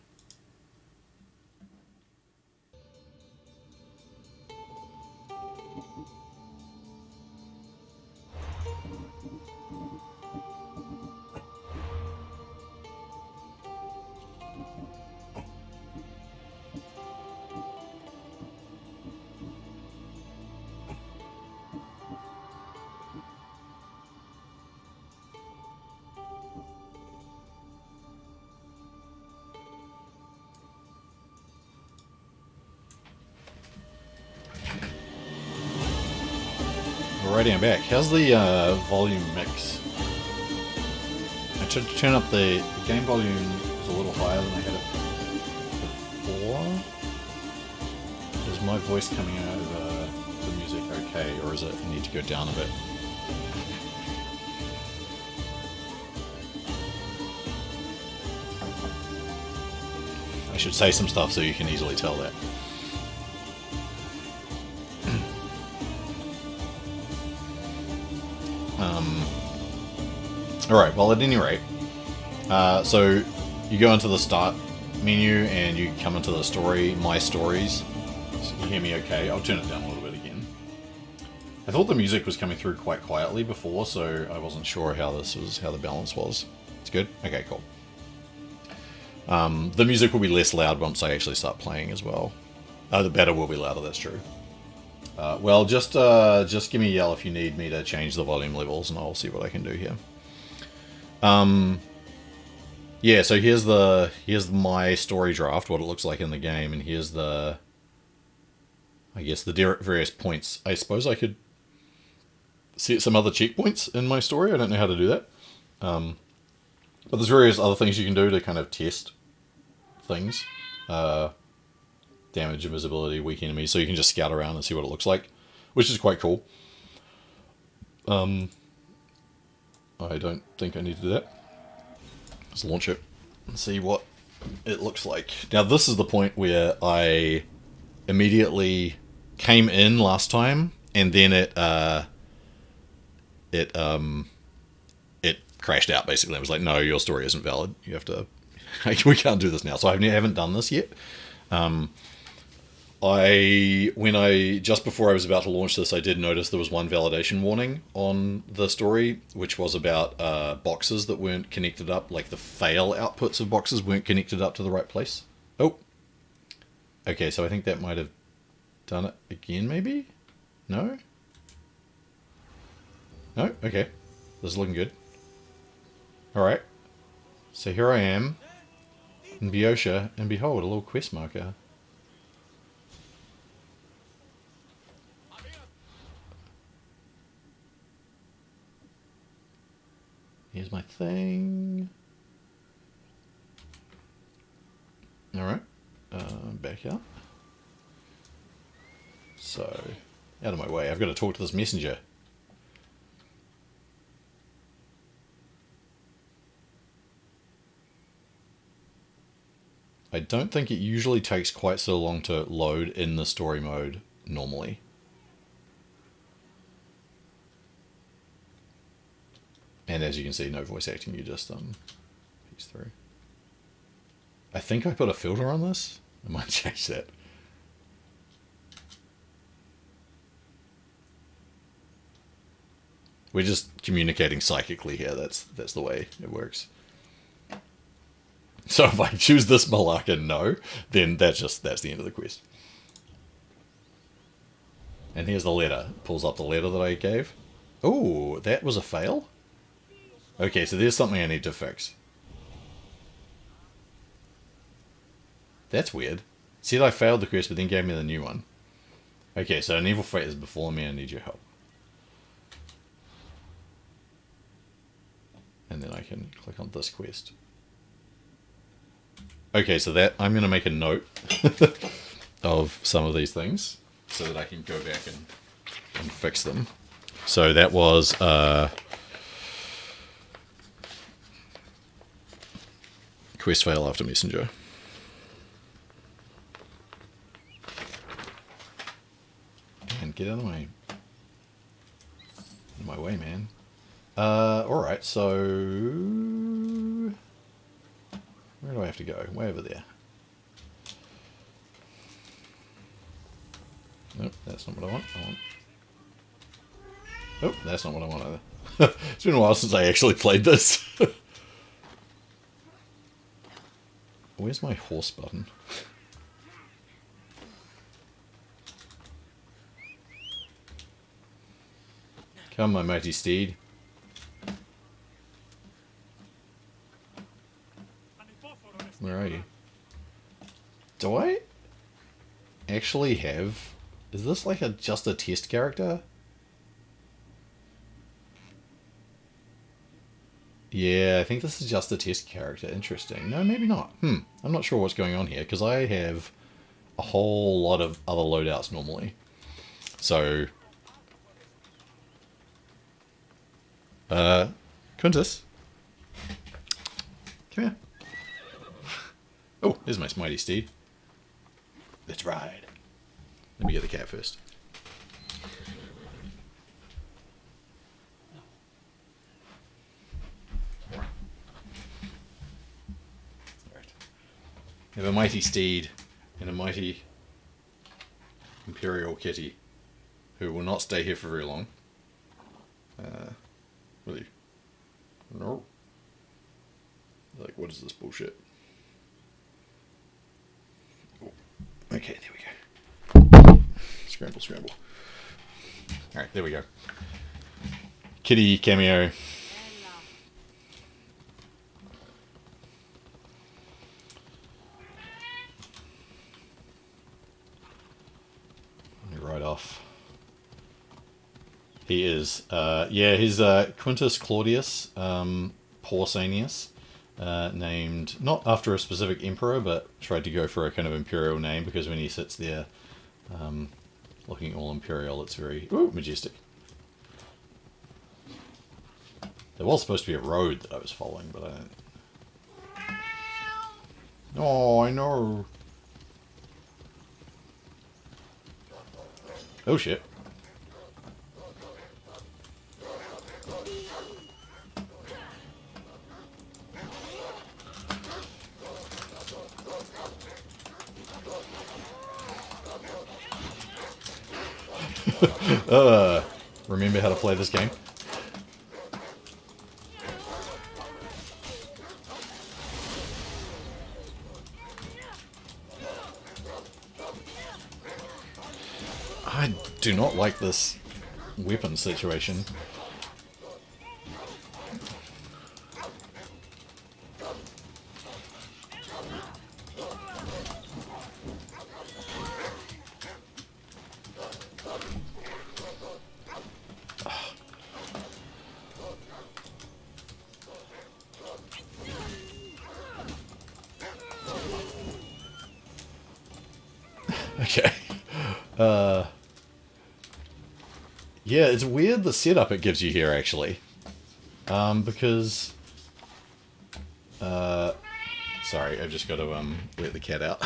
Alrighty, I'm back. How's the volume mix? I tried to turn up the game volume was a little higher than I had it before. Is my voice coming out of the music okay, or is it need to go down a bit? should say some stuff so you can easily tell that. Alright, well, at any rate, so you go into the start menu and you come into the story, My Stories. So you hear me okay? I'll turn it down a little bit again. I thought the music was coming through quite quietly before, so I wasn't sure how the balance was. It's good? Okay, cool. The music will be less loud once I actually start playing as well. The better will be louder, that's true. Well, just give me a yell if you need me to change the volume levels, and I'll see what I can do here. Yeah, so here's my story draft, what it looks like in the game, and here's the, I guess, the various points. I suppose I could set some other checkpoints in my story. I don't know how to do that. But there's various other things you can do to kind of test things. Damage, invisibility, weak enemies, so you can just scout around and see what it looks like, which is quite cool. I don't think I need to do that. Let's launch it and see what it looks like. Now this is the point where I immediately came in last time, and then it crashed out basically. It was like, no, your story isn't valid. You have to. We can't do this now. So I haven't done this yet. Just before I was about to launch this, I did notice there was one validation warning on the story, which was about boxes that weren't connected up, like the fail outputs of boxes weren't connected up to the right place. Oh. Okay, so I think that might have done it again, maybe? No? No? Okay. This is looking good. Alright. So here I am in Boeotia, and behold, a little quest marker. Here's my thing. Alright. Back out. So, out of my way. I've got to talk to this messenger. I don't think it usually takes quite so long to load in the story mode normally. And as you can see, no voice acting, you just piece through. I think I put a filter on this. I might change that. We're just communicating psychically here. That's the way it works. So if I choose this Malaka no, then that's the end of the quest. And here's the letter. Pulls up the letter that I gave. Oh, that was a fail? Okay, so there's something I need to fix. That's weird. Said I failed the quest, but then gave me the new one. Okay, so an evil fate is before me, I need your help. And then I can click on this quest. Okay, so that I'm going to make a note of some of these things so that I can go back and fix them. So that was... quest fail after messenger. And get out of my way, man. Alright, so where do I have to go? Way over there. Nope, that's not what I want. Oh, that's not what I want either. It's been a while since I actually played this. Where's my horse button? Come, my mighty steed. Where are you? Do I actually have... Is this like just a test character? Yeah, I think this is just a test character. Interesting. No, maybe not. I'm not sure what's going on here, because I have a whole lot of other loadouts normally. So... Quintus? Come here. Oh, there's my mighty steed. Let's ride. Let me get the cat first. Alright. We have a mighty steed and a mighty imperial kitty who will not stay here for very long. Really? No. Like, what is this bullshit? Oh. Okay, there we go. Scramble, scramble. Alright, there we go. Kitty cameo. Let me write off. He is. Yeah, he's Quintus Claudius Pausanias, named not after a specific emperor, but tried to go for a kind of imperial name because when he sits there looking all imperial, it's very majestic. There was supposed to be a road that I was following, but I don't... Oh, I know. Oh shit. Remember how to play this game? I do not like this weapon situation. Okay. Yeah, it's weird the setup it gives you here, actually. Because... sorry, I've just got to let the cat out.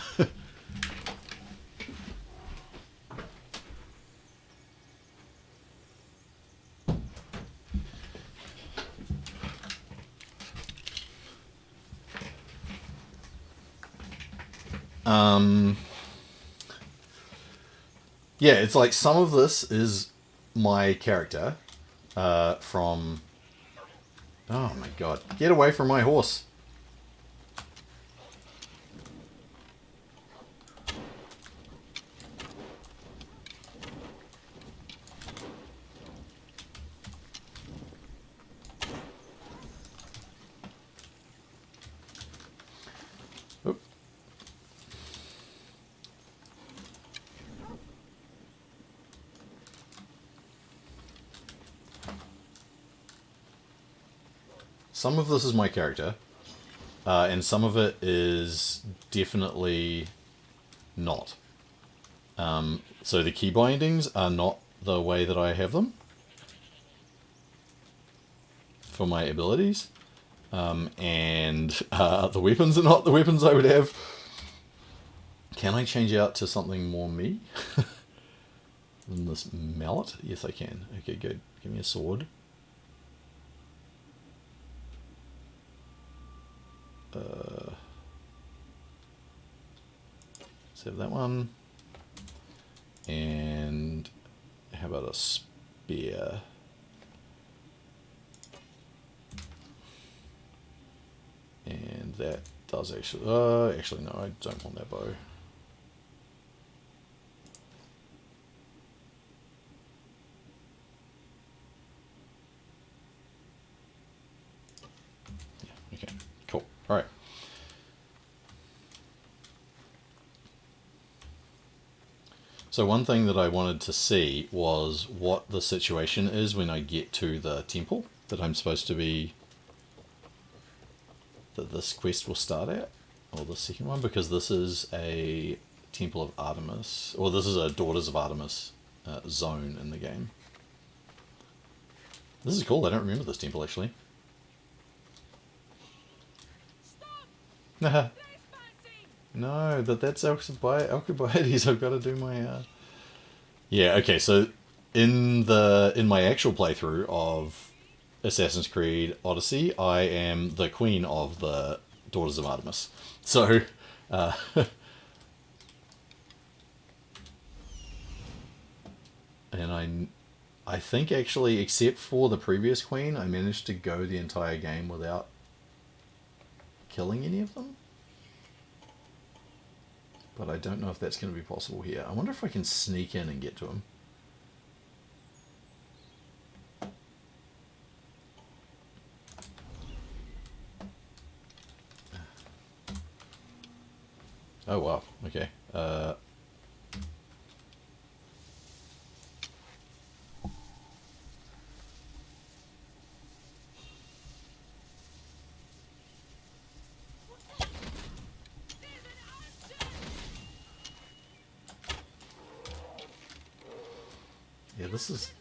Yeah, it's like some of this is my character from... Oh my god. Get away from my horse. Oop. Some of this is my character, and some of it is definitely not. So the key bindings are not the way that I have them for my abilities, and the weapons are not the weapons I would have. Can I change out to something more me than this mallet? Yes, I can. Okay, good. Give me a sword. Let's have that one. And how about a spear? And that does actually... actually, no, I don't want that bow. Yeah, okay, cool. All right. So one thing that I wanted to see was what the situation is when I get to the temple that I'm supposed to be... that this quest will start at, or the second one, because this is a Temple of Artemis, or this is a Daughters of Artemis zone in the game. This is cool, I don't remember this temple actually. Haha. No, that's Alcibiades. I've got to do my. Yeah. Okay. So in my actual playthrough of Assassin's Creed Odyssey, I am the queen of the Daughters of Artemis. So. Uh, and I think actually, except for the previous queen, I managed to go the entire game without killing any of them. But I don't know if that's going to be possible here. I wonder if I can sneak in and get to him. Oh wow, okay. Yeah, this is...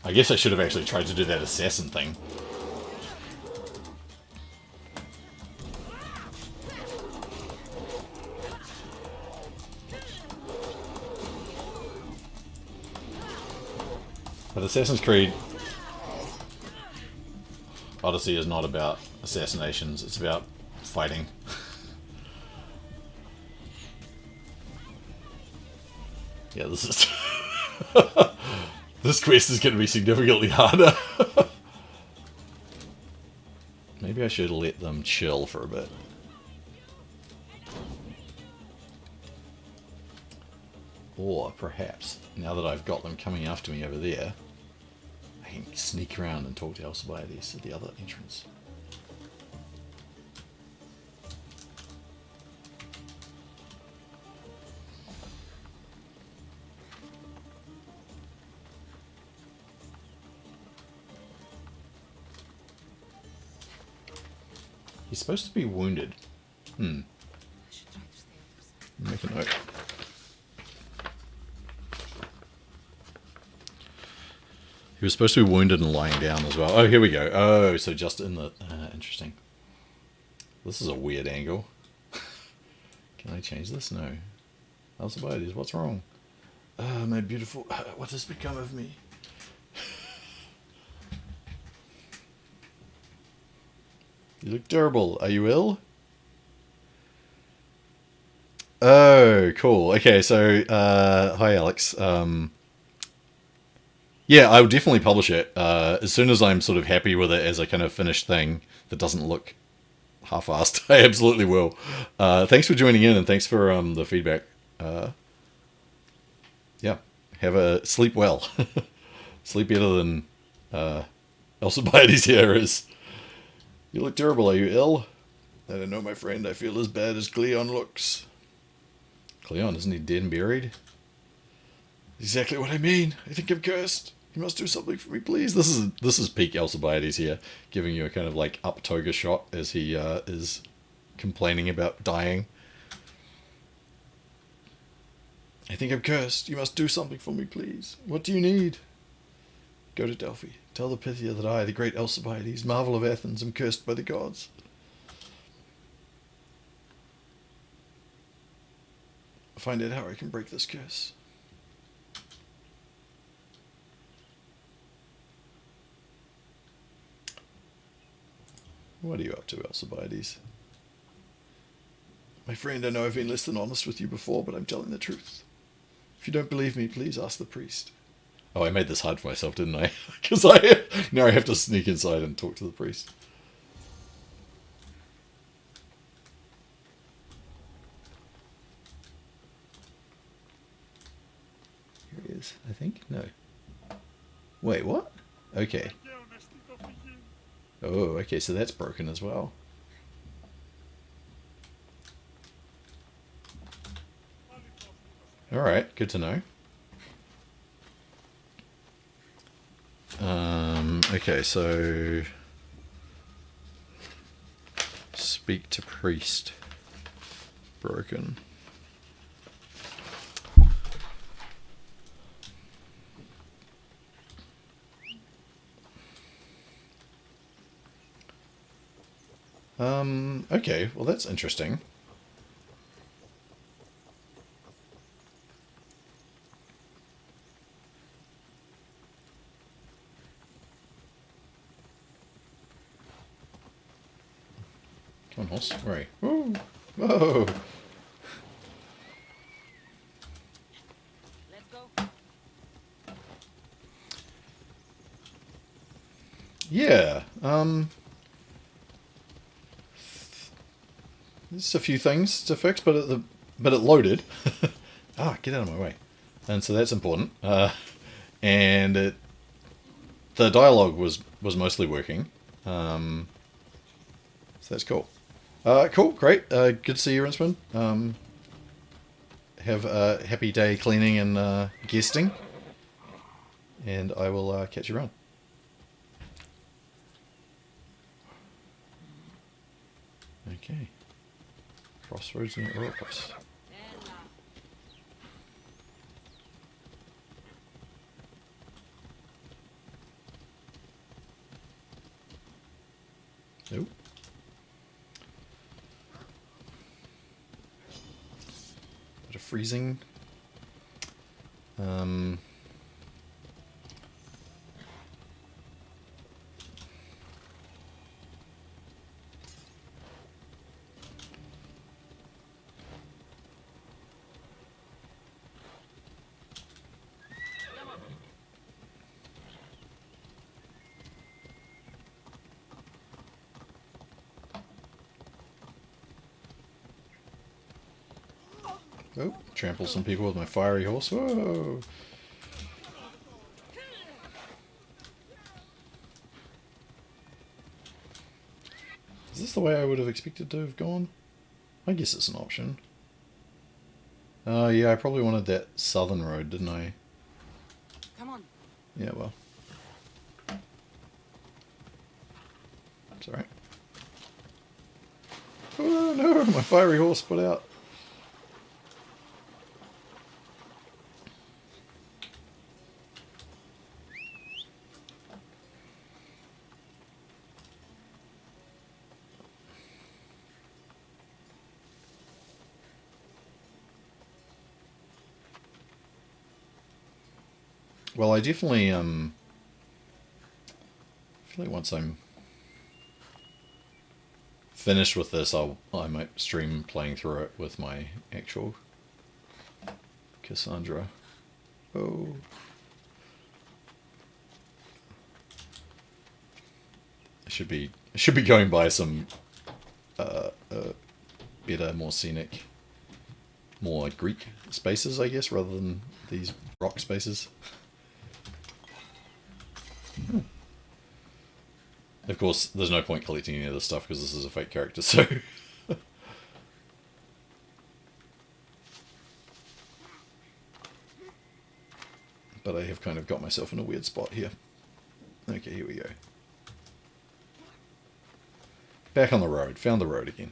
I guess I should have actually tried to do that assassin thing. But Assassin's Creed Odyssey is not about assassinations, it's about fighting. Yeah, this is... This quest is going to be significantly harder. Maybe I should let them chill for a bit. Or perhaps, now that I've got them coming after me over there, I can sneak around and talk to Alcibiades at the other entrance. He's supposed to be wounded. Make a note. He was supposed to be wounded and lying down as well. Oh, here we go. Oh, so just in the... interesting. This is a weird angle. Can I change this? No. Alcibiades, what's wrong? My beautiful... what has become of me? You look terrible. Are you ill? Oh, cool. Okay, so, hi Alex. Yeah, I would definitely publish it as soon as I'm sort of happy with it as a kind of finished thing that doesn't look half-assed. I absolutely will. Thanks for joining in and thanks for the feedback. Yeah, have a sleep well. Sleep better than Alcibiades here is. You look terrible. Are you ill? I don't know, my friend. I feel as bad as Cleon looks. Cleon, isn't he dead and buried? Exactly what I mean. I think I'm cursed. You must do something for me, please. This is peak Alcibiades here, giving you a kind of like up toga shot as he is complaining about dying. I think I'm cursed. You must do something for me, please. What do you need? Go to Delphi. Tell the Pythia that I, the great Alcibiades, marvel of Athens, am cursed by the gods. Find out how I can break this curse. What are you up to, Alcibiades? My friend, I know I've been less than honest with you before, but I'm telling the truth. If you don't believe me, please ask the priest. Oh, I made this hard for myself, didn't I? Because now I have to sneak inside and talk to the priest. Here he is, I think. No. Wait, what? Okay. Oh, okay, so that's broken as well. Alright, good to know. Okay, so... Speak to priest. Broken. Okay, well that's interesting. Come on, horse. Where are you? Woo! Whoa! Let's go. Yeah, there's a few things to fix, but it loaded. Get out of my way. And so that's important. And the dialogue was mostly working. So that's cool. Cool, great. Good to see you, Rinsman. Have a happy day cleaning and guesting. And I will catch you around. Okay. Crossroads in Orocos. Nope. Bit of freezing. Oh, trample some people with my fiery horse. Whoa! Is this the way I would have expected to have gone? I guess it's an option. Yeah, I probably wanted that southern road, didn't I? Come on. Yeah, well. It's alright. Oh no, my fiery horse put out. Well, I definitely, I feel like once I'm finished with this, I might stream playing through it with my actual Cassandra. Oh. I should be going by some better, more scenic, more Greek spaces, I guess, rather than these rock spaces. Of course, there's no point collecting any of this stuff because this is a fake character, so... But I have kind of got myself in a weird spot here. Okay, here we go. Back on the road. Found the road again.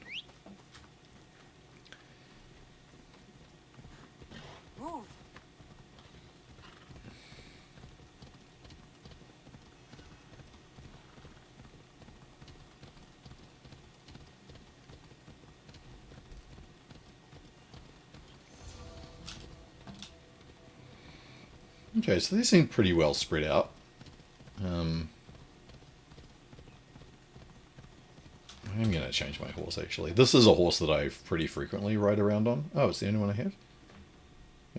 Move. Okay, so these seem pretty well spread out. I'm going to change my horse, actually. This is a horse that I pretty frequently ride around on. Oh, it's the only one I have?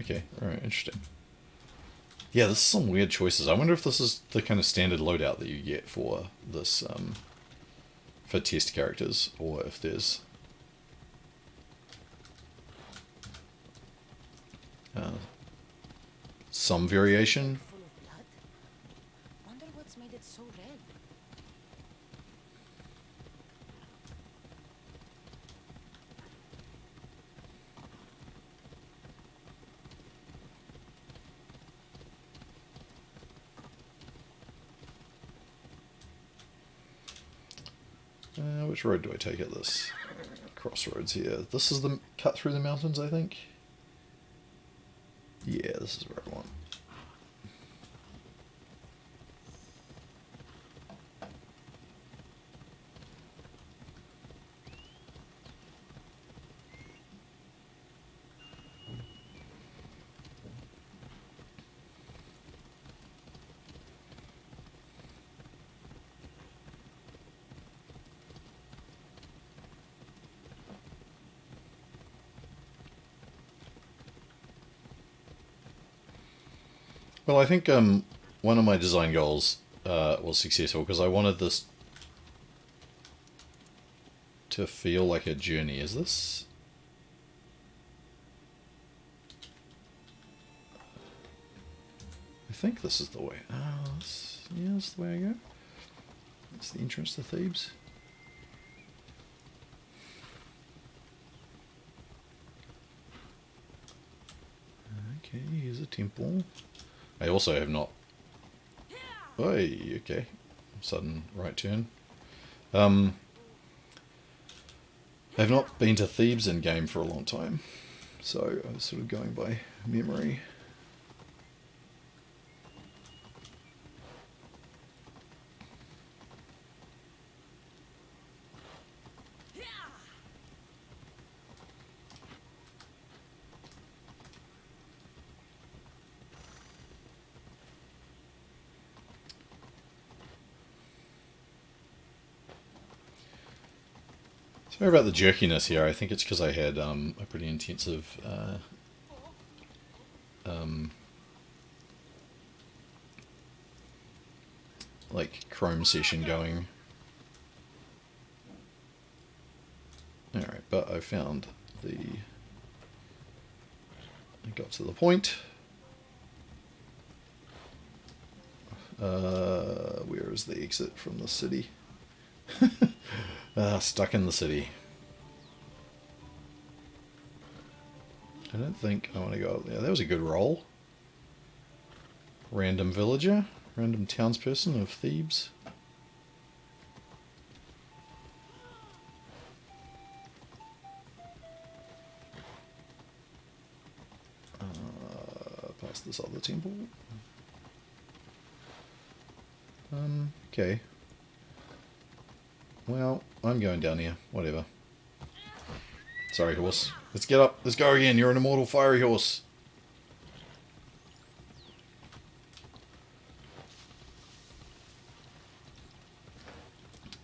Okay, alright, interesting. Yeah, this is some weird choices. I wonder if this is the kind of standard loadout that you get for this, for test characters, or if there's some variation. Full of blood. Wonder what's made it so red. Which road do I take at this? Crossroads here. This is the cut through the mountains, I think. Yeah, this is where I want. Well, I think one of my design goals was successful because I wanted this to feel like a journey. Is this? I think this is the way. Oh, yeah, that's the way I go. That's the entrance to Thebes. Okay, here's a temple. I also have not... Oi, okay. Sudden right turn. I've not been to Thebes in game for a long time, so I was sort of going by memory. Sorry about the jerkiness here. I think it's because I had a pretty intensive like Chrome session going. Alright, but I found the... I got to the point. Where is the exit from the city? Stuck in the city. I don't think I want to go up there. That was a good roll. Random villager. Random townsperson of Thebes. Past this other temple. Okay. Well, I'm going down here. Whatever. Sorry, horse. Let's get up. Let's go again. You're an immortal fiery horse.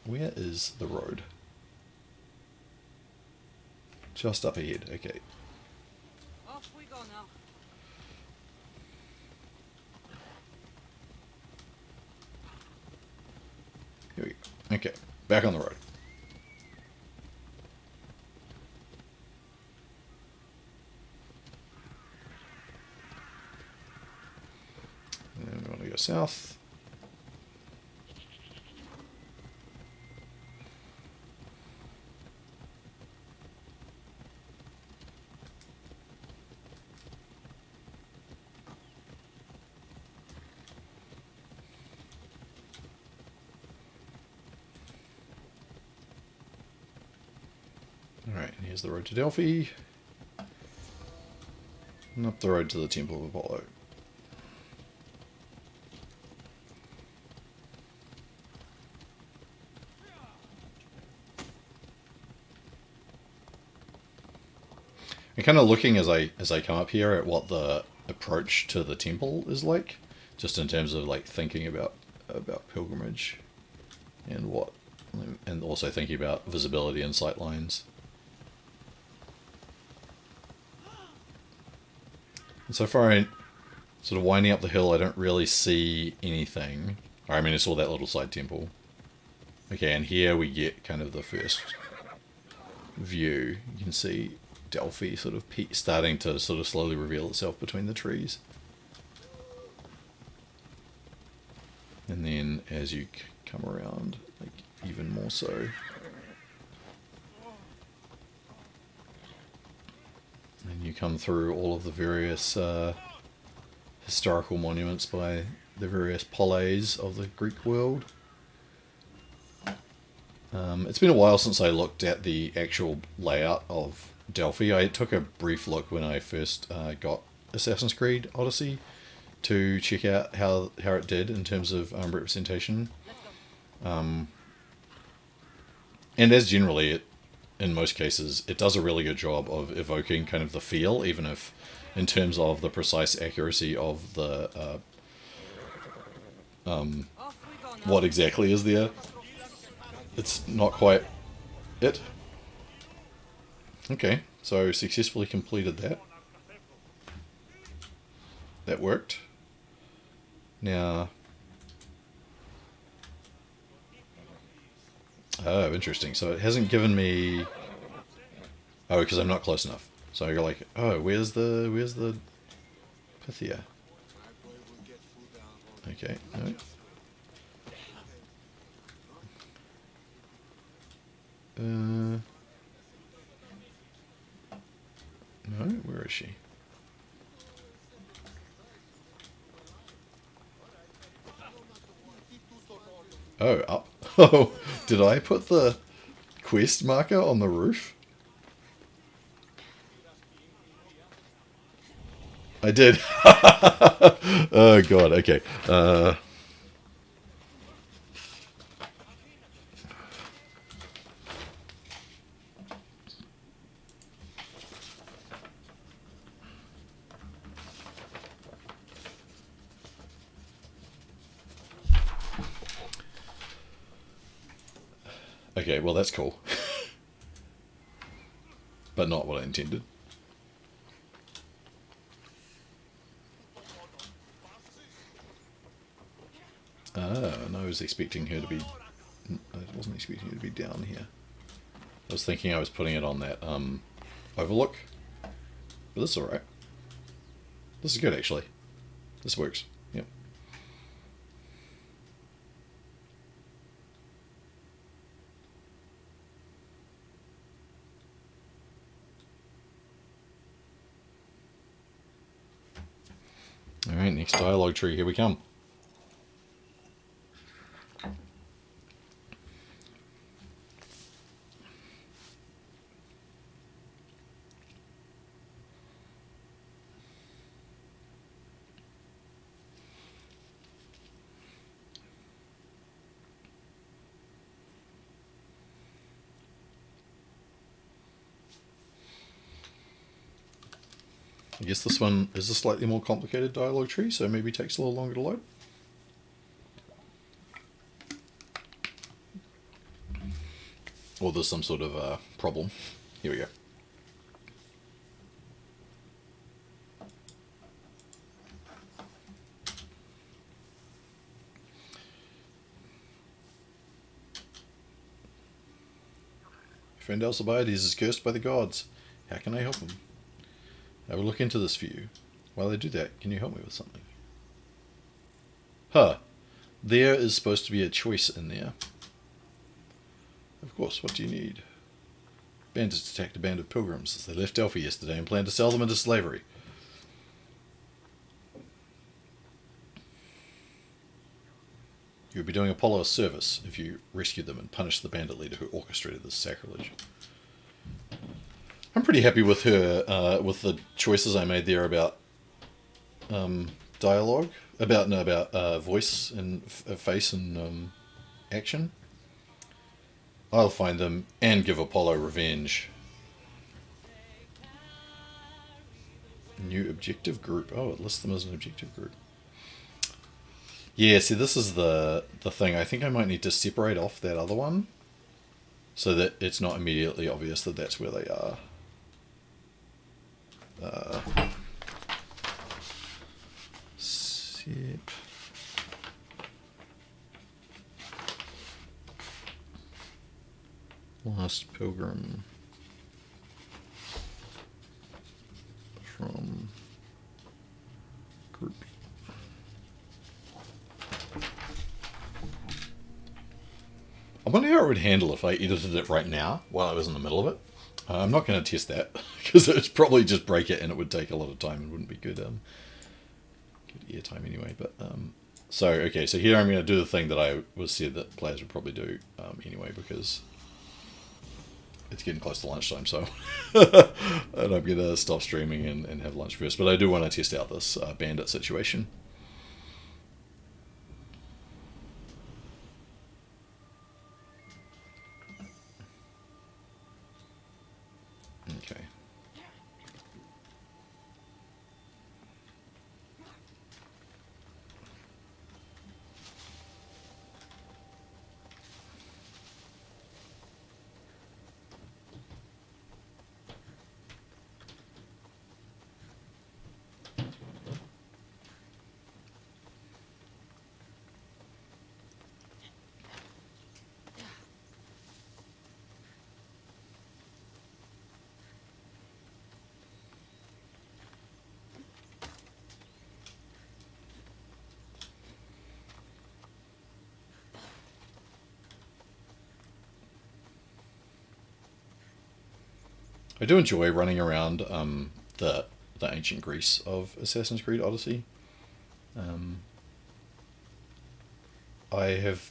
Where is the road? Just up ahead. Okay. Off we go now. Here we go. Okay. Back on the road. And we want to go south. Alright, here's the road to Delphi. And up the road to the Temple of Apollo. I'm kind of looking as I come up here at what the approach to the temple is like, just in terms of like thinking about pilgrimage and also thinking about visibility and sight lines. And so far, sort of winding up the hill, I don't really see anything. I mean, it's all that little side temple. Okay, and here we get kind of the first view. You can see Delphi sort of starting to sort of slowly reveal itself between the trees. And then as you come around, like even more so. And you come through all of the various historical monuments by the various poleis of the Greek world. It's been a while since I looked at the actual layout of Delphi. I took a brief look when I first got Assassin's Creed Odyssey to check out how it did in terms of representation. And as generally, in most cases, it does a really good job of evoking kind of the feel, even if in terms of the precise accuracy of the what exactly is there, it's not quite it. Okay, so successfully completed that. That worked. Now, oh, interesting. So it hasn't given me. Oh, because I'm not close enough. So you're like, oh, where's the Pythia? Okay, no. No, where is she? Oh, up. Oh, did I put the quest marker on the roof? I did. Oh god. Okay. Okay. Well, that's cool, but not what I intended. Ah, and I was expecting her to be. I wasn't expecting her to be down here. I was thinking I was putting it on that overlook, but this is all right. This is good actually. This works. Yep. All right. Next dialogue tree. Here we come. I guess this one is a slightly more complicated dialogue tree, so maybe takes a little longer to load. Or there's some sort of problem. Here we go. Friend Alcibiades is cursed by the gods. How can I help him? I will look into this for you. While I do that, can you help me with something? Huh. There is supposed to be a choice in there. Of course, what do you need? Bandits attacked a band of pilgrims as they left Delphi yesterday and planned to sell them into slavery. You would be doing Apollo a service if you rescued them and punished the bandit leader who orchestrated this sacrilege. I'm pretty happy with her, with the choices I made there about dialogue, about voice and face and action. I'll find them and give Apollo revenge. New objective group. Oh, it lists them as an objective group. Yeah, see, this is the thing. I think I might need to separate off that other one so that it's not immediately obvious that that's where they are. Sep. Last pilgrim from group. I wonder how it would handle if I edited it right now while I was in the middle of it. I'm not going to test that because it would probably just break it and it would take a lot of time and wouldn't be good airtime anyway. But so okay, so here I'm going to do the thing that I was said that players would probably do anyway because it's getting close to lunchtime. So and I'm going to stop streaming and have lunch first. But I do want to test out this bandit situation. Okay. I do enjoy running around the ancient Greece of Assassin's Creed Odyssey. Um, I have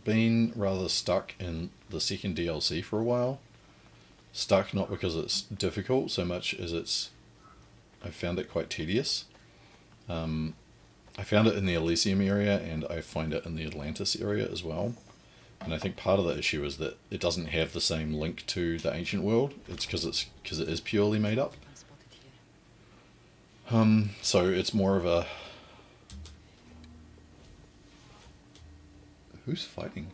been rather stuck in the second DLC for a while. Stuck not because it's difficult so much as I found it quite tedious. Um, I found it in the Elysium area and I find it in the Atlantis area as well. And I think part of the issue is that it doesn't have the same link to the ancient world. It's because it is purely made up. Been spotted here. So it's more of a who's fighting?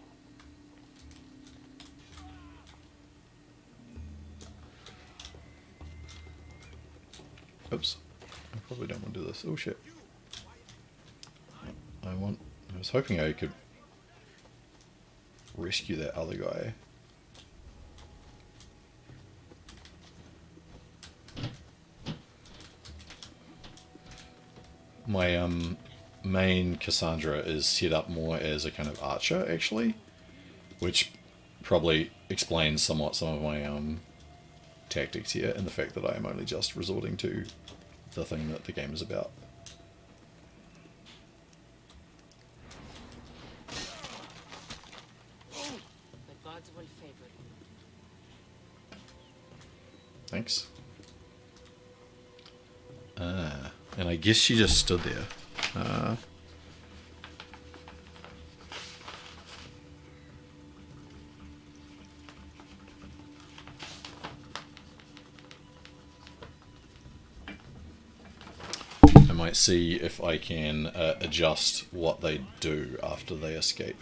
Oops. I probably don't want to do this. Oh shit. I was hoping I could rescue that other guy. My main Cassandra is set up more as a kind of archer actually, which probably explains somewhat some of my tactics here and the fact that I am only just resorting to the thing that the game is about. The gods will favor you. Thanks. And I guess she just stood there. I might see if I can adjust what they do after they escape.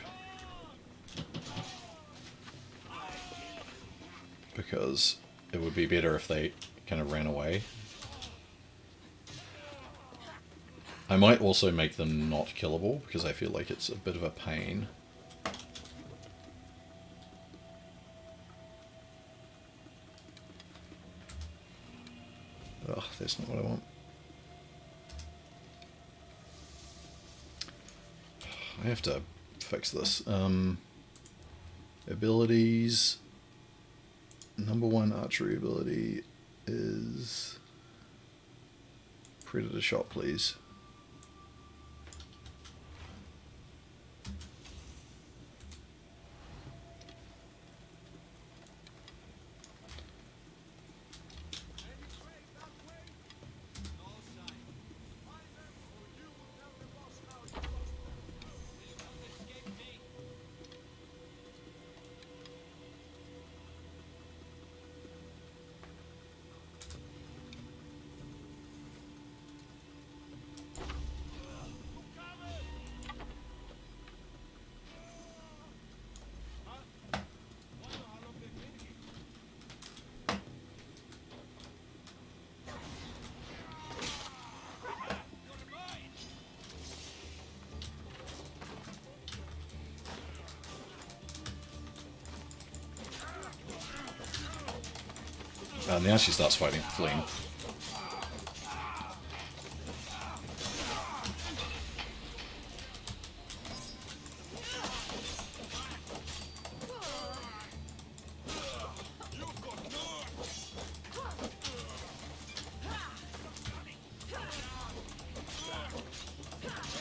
Because it would be better if they kind of ran away. I might also make them not killable because I feel like it's a bit of a pain. Ugh, that's not what I want. I have to fix this. Abilities. Number one archery ability is Predator Shot, please. Now she starts fighting, fleeing.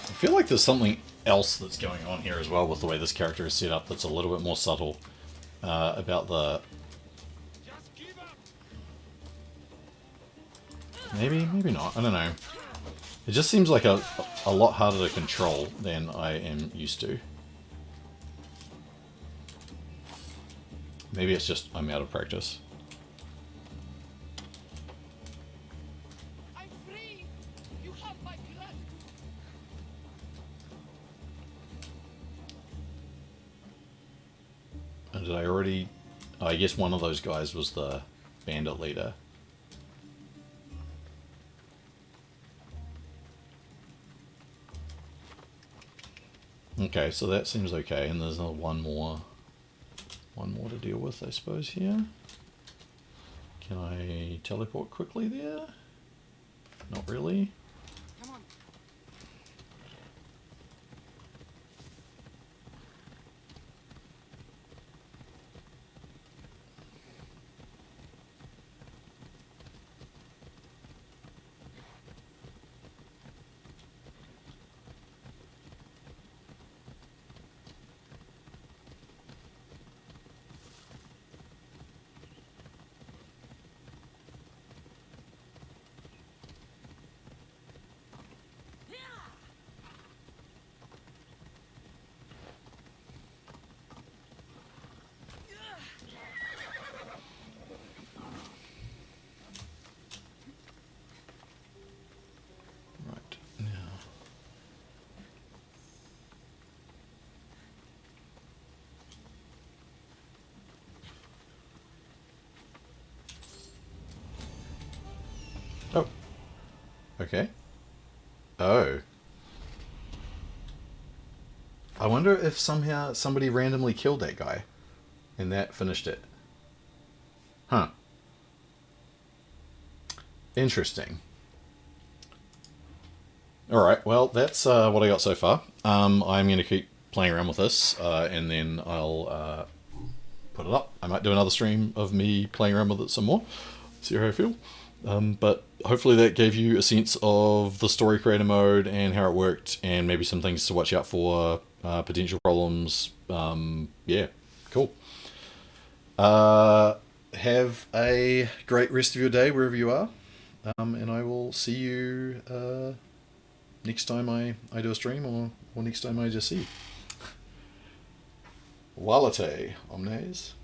I feel like there's something else that's going on here as well with the way this character is set up that's a little bit more subtle about the... Maybe not. I don't know. It just seems like a lot harder to control than I am used to. Maybe it's just I'm out of practice. I'm free! You have my blood! And did I already... Oh, I guess one of those guys was the bandit leader. Okay, so that seems okay, and there's one more to deal with, I suppose, here. Can I teleport quickly there? Not really. Come on. Okay. Oh. I wonder if somehow somebody randomly killed that guy and that finished it. Huh. Interesting. All right. Well, that's what I got so far. I'm going to keep playing around with this, and then I'll put it up. I might do another stream of me playing around with it some more, see how I feel. But hopefully that gave you a sense of the story creator mode and how it worked, and maybe some things to watch out for, potential problems. Yeah, cool. Uh, have a great rest of your day wherever you are, and I will see you next time I do a stream, or next time I just see you. Walate, omnes.